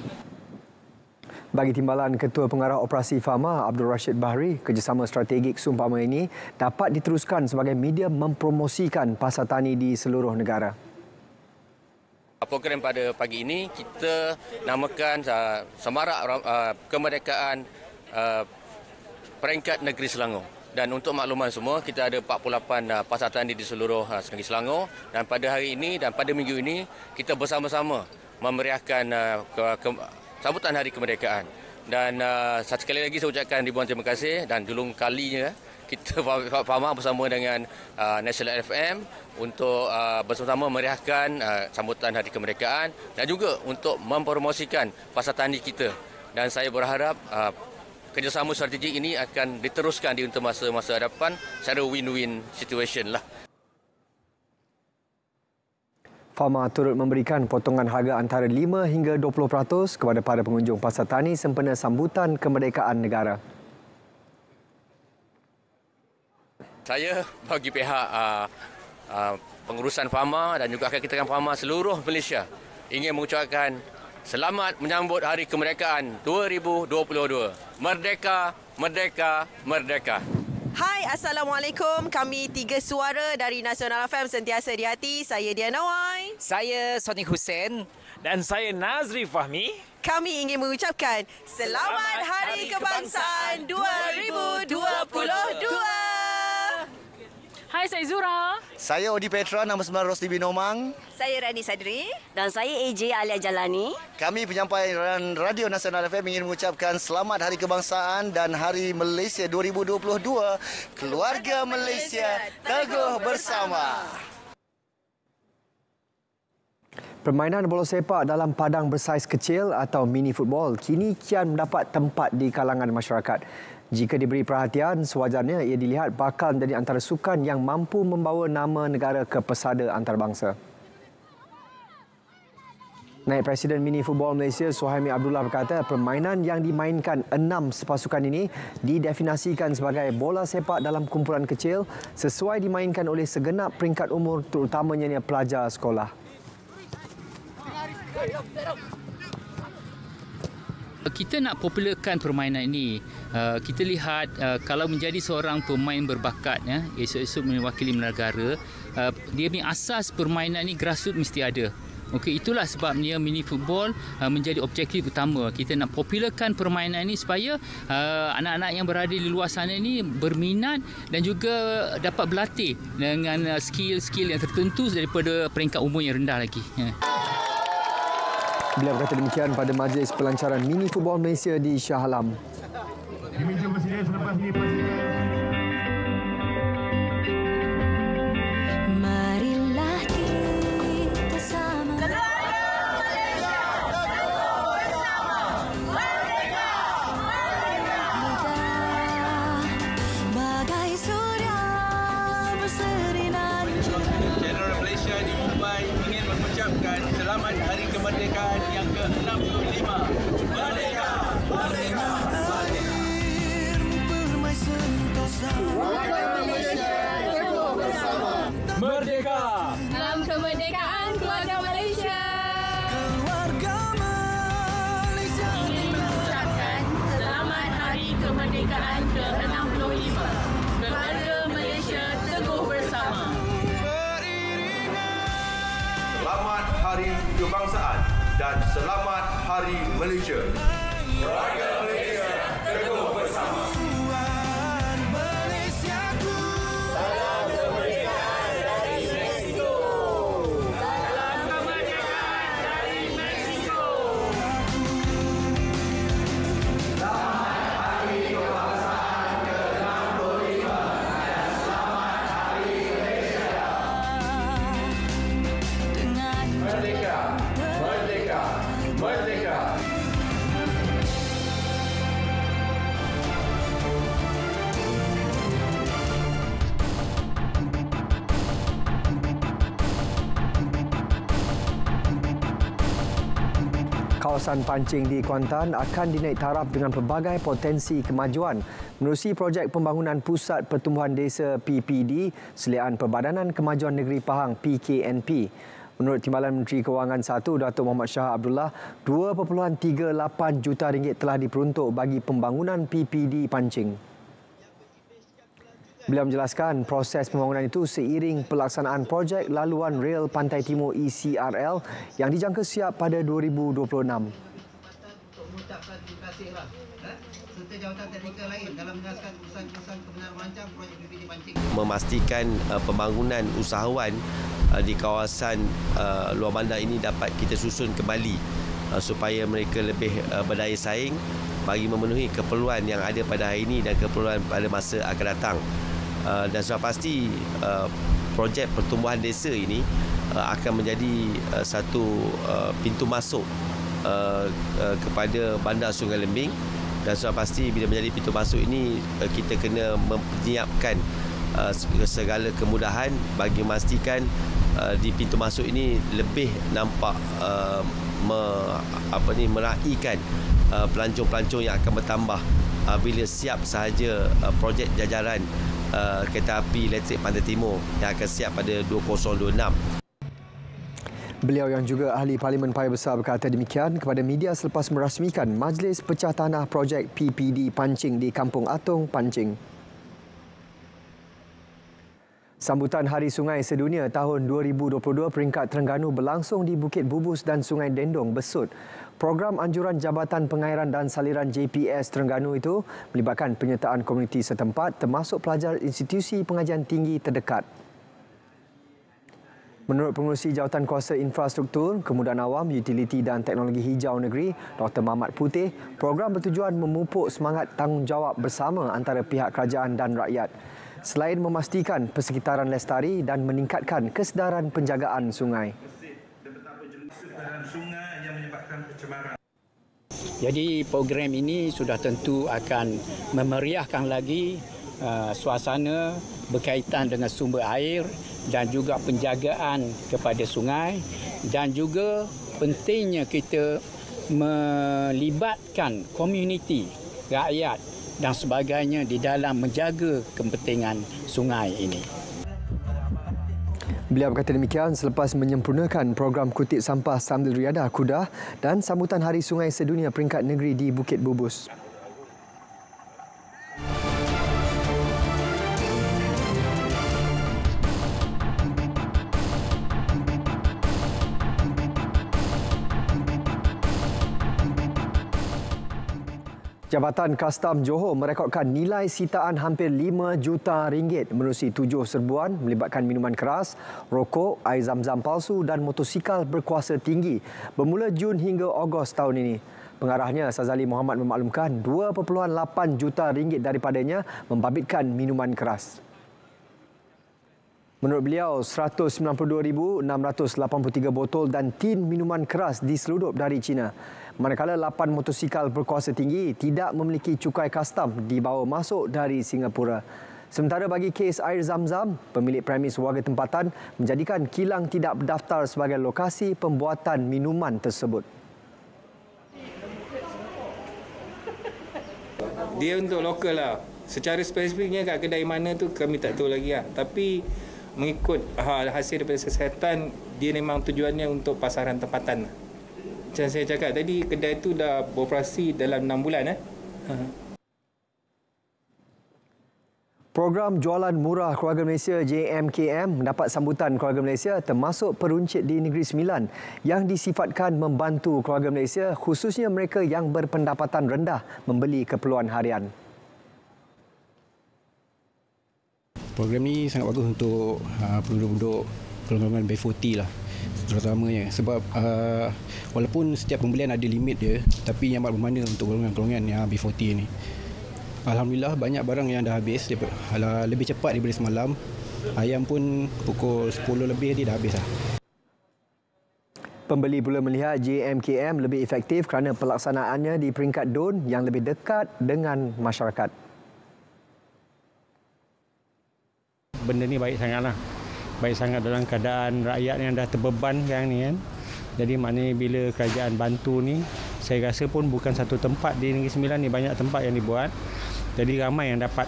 Bagi Timbalan Ketua Pengarah Operasi Fama Abdul Rashid Bahri, kerjasama strategik Sumpama ini dapat diteruskan sebagai media mempromosikan pasar tani di seluruh negara. Program pada pagi ini kita namakan Semarak Kemerdekaan Peringkat Negeri Selangor. Dan untuk makluman semua, kita ada 48 pasar tani di seluruh negeri Selangor. Dan pada hari ini dan pada minggu ini, kita bersama-sama memeriahkan sambutan Hari Kemerdekaan. Dan sekali lagi saya ucapkan ribuan terima kasih dan julung kalinya kita Fama bersama dengan National FM untuk bersama-sama meriahkan sambutan Hari Kemerdekaan dan juga untuk mempromosikan pasar tani kita. Dan saya berharap kerjasama strategik ini akan diteruskan di untuk masa-masa hadapan secara win-win situation lah. Fama turut memberikan potongan harga antara 5 hingga 20% kepada para pengunjung pasar tani sempena sambutan kemerdekaan negara. Saya bagi pihak pengurusan Fama dan juga rakan-rakan Fama seluruh Malaysia ingin mengucapkan selamat menyambut Hari Kemerdekaan 2022. Merdeka, merdeka, merdeka. Hai, Assalamualaikum. Kami 3 suara dari Nasional FM sentiasa di hati. Saya Diana Wai. Saya Sonic Hussein. Dan saya Nazri Fahmi. Kami ingin mengucapkan Selamat Hari Kebangsaan 2022. Hai, saya Zura. Saya Odi Petra, nama sebenar Rosli bin Omang. Saya Rani Sadri. Dan saya AJ Alia Jalani. Kami penyampai Radio Nasional FM ingin mengucapkan Selamat Hari Kebangsaan dan Hari Malaysia 2022. Keluarga Malaysia teguh bersama. Permainan bola sepak dalam padang bersaiz kecil atau mini football kini kian mendapat tempat di kalangan masyarakat. Jika diberi perhatian, sewajarnya ia dilihat bakal menjadi antara sukan yang mampu membawa nama negara ke pesada antarabangsa. Naib Presiden Mini Football Malaysia Suhaimi Abdullah berkata permainan yang dimainkan 6 sepasukan ini didefinisikan sebagai bola sepak dalam kumpulan kecil sesuai dimainkan oleh segenap peringkat umur terutamanya pelajar sekolah. Kita nak popularkan permainan ini. Kita lihat kalau menjadi seorang pemain berbakat, esok-esok mewakili negara, dia punya asas permainan ini grassroots mesti ada. Okey, itulah sebabnya mini football menjadi objektif utama. Kita nak popularkan permainan ini supaya anak-anak yang berada di luar sana ini berminat dan juga dapat berlatih dengan skill-skill yang tertentu daripada peringkat umur yang rendah lagi. Beliau berkata demikian pada majlis pelancaran Mini Football Malaysia di Shah Alam. Marilah kita sama. Bagai surya berseri nanti. General Malaysia di Mumbai ingin mengucapkan selamat Hari Kemerdekaan yang ke-65. Merdeka! Merdeka! Merdeka! Dalam kemerdekaan keluarga Malaysia. Keluarga Malaysia. Ingin mengucapkan selamat Hari Kemerdekaan ke-65. Keluarga Malaysia teguh bersama. Selamat Hari Kebangsaan dan selamat Hari Malaysia. Keluarga Malaysia teguh bersama. Kawasan pancing di Kuantan akan dinaik taraf dengan pelbagai potensi kemajuan menerusi projek pembangunan Pusat Pertumbuhan Desa PPD seliaan Perbadanan Kemajuan Negeri Pahang PKNP. Menurut Timbalan Menteri Kewangan 1 Datuk Muhammad Shah Abdullah, 2.38 juta ringgit telah diperuntuk bagi pembangunan PPD pancing. Beliau menjelaskan proses pembangunan itu seiring pelaksanaan projek laluan rel Pantai Timur ECRL yang dijangka siap pada 2026. Memastikan pembangunan usahawan di kawasan luar bandar ini dapat kita susun kembali supaya mereka lebih berdaya saing bagi memenuhi keperluan yang ada pada hari ini dan keperluan pada masa akan datang. Dan sudah pasti projek pertumbuhan desa ini akan menjadi satu pintu masuk kepada Bandar Sungai Lembing, dan sudah pasti bila menjadi pintu masuk ini kita kena menyiapkan segala kemudahan bagi memastikan di pintu masuk ini lebih nampak meraihkan pelancong-pelancong yang akan bertambah bila siap sahaja projek jajaran kereta api elektrik Pantai Timur yang akan siap pada 2026. Beliau yang juga ahli Parlimen Paya Besar berkata demikian kepada media selepas merasmikan Majlis Pecah Tanah projek PPD Pancing di Kampung Atong, Pancing. Sambutan Hari Sungai Sedunia tahun 2022 peringkat Terengganu berlangsung di Bukit Bubus dan Sungai Dendong Besut. Program anjuran Jabatan Pengairan dan Saliran JPS Terengganu itu melibatkan penyertaan komuniti setempat termasuk pelajar institusi pengajian tinggi terdekat. Menurut Pengerusi Jawatan Kuasa Infrastruktur, Kemudahan Awam, Utiliti dan Teknologi Hijau Negeri, Dr. Mamat Putih, program bertujuan memupuk semangat tanggungjawab bersama antara pihak kerajaan dan rakyat. Selain memastikan persekitaran lestari dan meningkatkan kesedaran penjagaan sungai. sungai yang menyebabkan pencemaran. Jadi program ini sudah tentu akan memeriahkan lagi suasana berkaitan dengan sumber air dan juga penjagaan kepada sungai, dan juga pentingnya kita melibatkan komuniti, rakyat dan sebagainya di dalam menjaga kepentingan sungai ini. Beliau berkata demikian selepas menyempurnakan program kutip sampah sambil riadah kuda dan sambutan Hari Sungai Sedunia peringkat negeri di Bukit Bubus. Jabatan Kastam Johor merekodkan nilai sitaan hampir 5 juta ringgit menerusi 7 serbuan melibatkan minuman keras, rokok, air zam-zam palsu dan motosikal berkuasa tinggi bermula Jun hingga Ogos tahun ini. Pengarahnya Sazali Muhammad memaklumkan 2.8 juta ringgit daripadanya membabitkan minuman keras. Menurut beliau, 192,683 botol dan tin minuman keras diseludup dari China. Manakala 8 motosikal berkuasa tinggi tidak memiliki cukai kastam dibawa masuk dari Singapura. Sementara bagi kes air zam-zam, pemilik premis warga tempatan menjadikan kilang tidak berdaftar sebagai lokasi pembuatan minuman tersebut. Dia untuk lokal lah. Secara spesifiknya kat kedai mana tu kami tak tahu lagi lah. Tapi mengikut hasil daripada kesihatan, dia memang tujuannya untuk pasaran tempatan. Macam saya cakap tadi, kedai tu dah beroperasi dalam 6 bulan. Program Jualan Murah Keluarga Malaysia JMKM mendapat sambutan keluarga Malaysia termasuk peruncit di Negeri Sembilan yang disifatkan membantu keluarga Malaysia, khususnya mereka yang berpendapatan rendah membeli keperluan harian. Program ni sangat bagus untuk penduduk-penduduk golongan B40 lah, terutamanya sebab walaupun setiap pembelian ada limit dia, tapi yang amat bermakna untuk golongan-golongan yang B40 ni. Alhamdulillah banyak barang yang dah habis, lebih cepat daripada semalam. Ayam pun pukul 10 lebih dia dah habis lah. Pembeli pula melihat JMKM lebih efektif kerana pelaksanaannya di peringkat DUN yang lebih dekat dengan masyarakat. Benda ni baik sangatlah. Baik sangat dalam keadaan rakyat yang dah terbeban sekarang ni kan. Jadi maknanya bila kerajaan bantu ni, saya rasa pun bukan satu tempat di Negeri Sembilan ni, banyak tempat yang dibuat. Jadi ramai yang dapat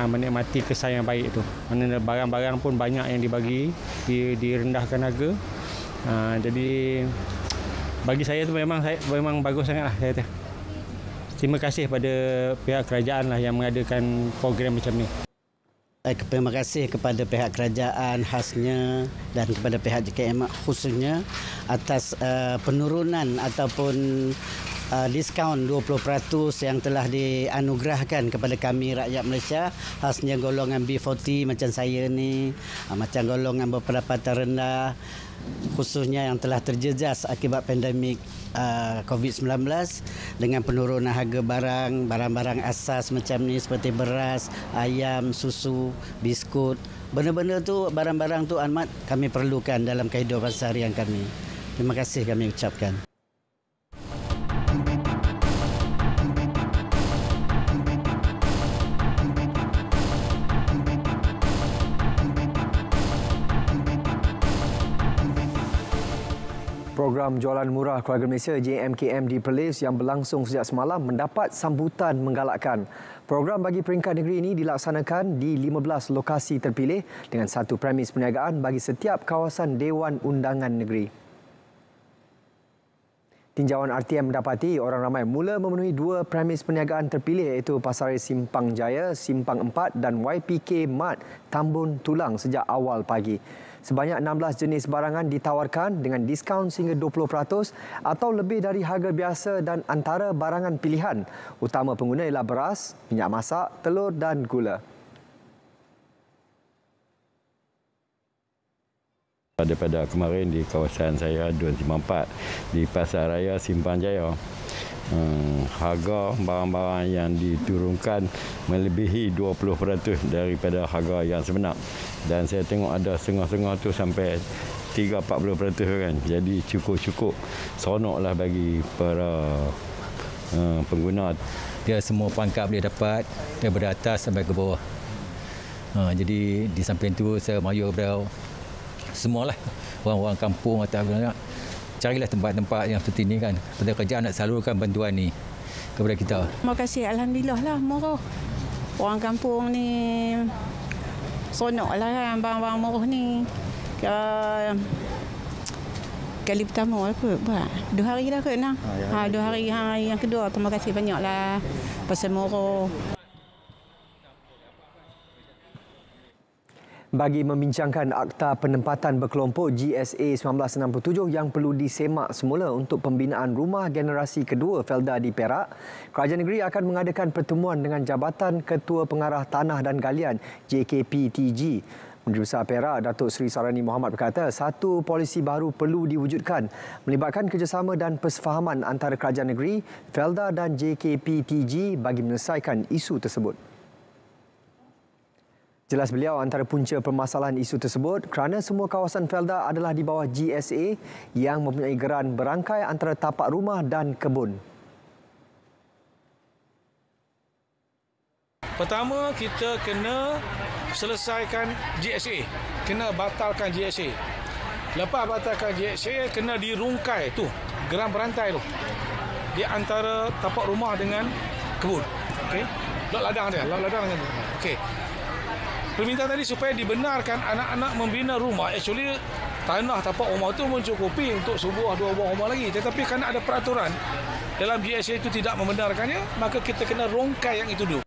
menikmati kesan yang baik tu. Maknanya barang-barang pun banyak yang dibagi, direndahkan harga. Jadi bagi saya tu memang bagus sangatlah saya kata. Terima kasih pada pihak kerajaan lah yang mengadakan program macam ni. Terima kasih kepada pihak kerajaan khasnya dan kepada pihak JKM khususnya atas penurunan ataupun diskaun 20% yang telah dianugerahkan kepada kami rakyat Malaysia, khasnya golongan B40 macam saya ni, macam golongan berpendapatan rendah, khususnya yang telah terjejas akibat pandemik COVID-19 dengan penurunan harga barang-barang asas macam ni seperti beras, ayam, susu, biskut. Benda-benda tu, barang-barang tu amat kami perlukan dalam kehidupan seharian kami. Terima kasih kami ucapkan. Program Jualan Murah Keluarga Malaysia JMKM di Perlis yang berlangsung sejak semalam mendapat sambutan menggalakkan. Program bagi peringkat negeri ini dilaksanakan di 15 lokasi terpilih dengan satu premis perniagaan bagi setiap kawasan Dewan Undangan Negeri. Tinjauan RTM mendapati orang ramai mula memenuhi dua premis perniagaan terpilih iaitu Pasaran Simpang Jaya, Simpang 4 dan YPK Mart Tambun Tulang sejak awal pagi. Sebanyak 16 jenis barangan ditawarkan dengan diskaun sehingga 20% atau lebih dari harga biasa dan antara barangan pilihan utama pengguna ialah beras, minyak masak, telur dan gula. Daripada kemarin di kawasan saya Dun Simpang 4 di Pasar Raya Simpang Jaya, harga barang-barang yang diturunkan melebihi 20% daripada harga yang sebenar. Dan saya tengok ada setengah-setengah tu sampai 3-40% kan. Jadi cukup seronoklah bagi para pengguna. Dia semua pangkat boleh dapat daripada atas sampai ke bawah. Jadi di samping tu saya mayu kepada semualah orang-orang kampung atau carilah tempat-tempat yang seperti ini kan. Pada kerajaan nak salurkan bantuan ni kepada kita. Terima kasih, alhamdulillah lah murah. Orang kampung ni seronoklah kan barang-barang murah ni. Kali pertama aku buat 2 hari dah kot nah. 2 hari yang kedua. Terima kasih banyaklah pasal murah. Bagi membincangkan Akta Penempatan Berkelompok GSA 1967 yang perlu disemak semula untuk pembinaan rumah generasi kedua Felda di Perak, Kerajaan Negeri akan mengadakan pertemuan dengan Jabatan Ketua Pengarah Tanah dan Galian JKPTG. Menteri Besar Perak, Datuk Seri Sarani Mohamad berkata, satu polisi baru perlu diwujudkan melibatkan kerjasama dan persefahaman antara Kerajaan Negeri, Felda dan JKPTG bagi menyelesaikan isu tersebut. Jelas beliau antara punca permasalahan isu tersebut kerana semua kawasan Felda adalah di bawah GSA yang mempunyai geran berangkai antara tapak rumah dan kebun. Pertama, kita kena selesaikan GSA. Kena batalkan GSA. Lepas batalkan GSA, kena dirungkai tu, geran berantai tu. Di antara tapak rumah dengan kebun. Okey. Lot ladang dia, lot ladang dengan. Okey. Permintaan tadi supaya dibenarkan anak-anak membina rumah. Actually, tanah tapak rumah itu mencukupi untuk sebuah 2 buah rumah lagi. Tetapi kerana ada peraturan dalam GSA itu tidak membenarkannya, maka kita kena rongkai yang itu dulu.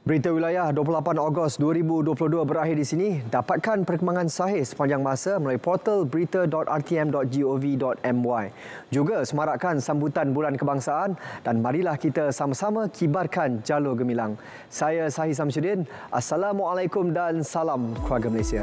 Berita Wilayah 28 Ogos 2022 berakhir di sini. Dapatkan perkembangan sahih sepanjang masa melalui portal berita.rtm.gov.my. Juga semarakkan sambutan Bulan Kebangsaan dan marilah kita sama-sama kibarkan jalur gemilang. Saya Sahih Samsudin. Assalamualaikum dan salam keluarga Malaysia.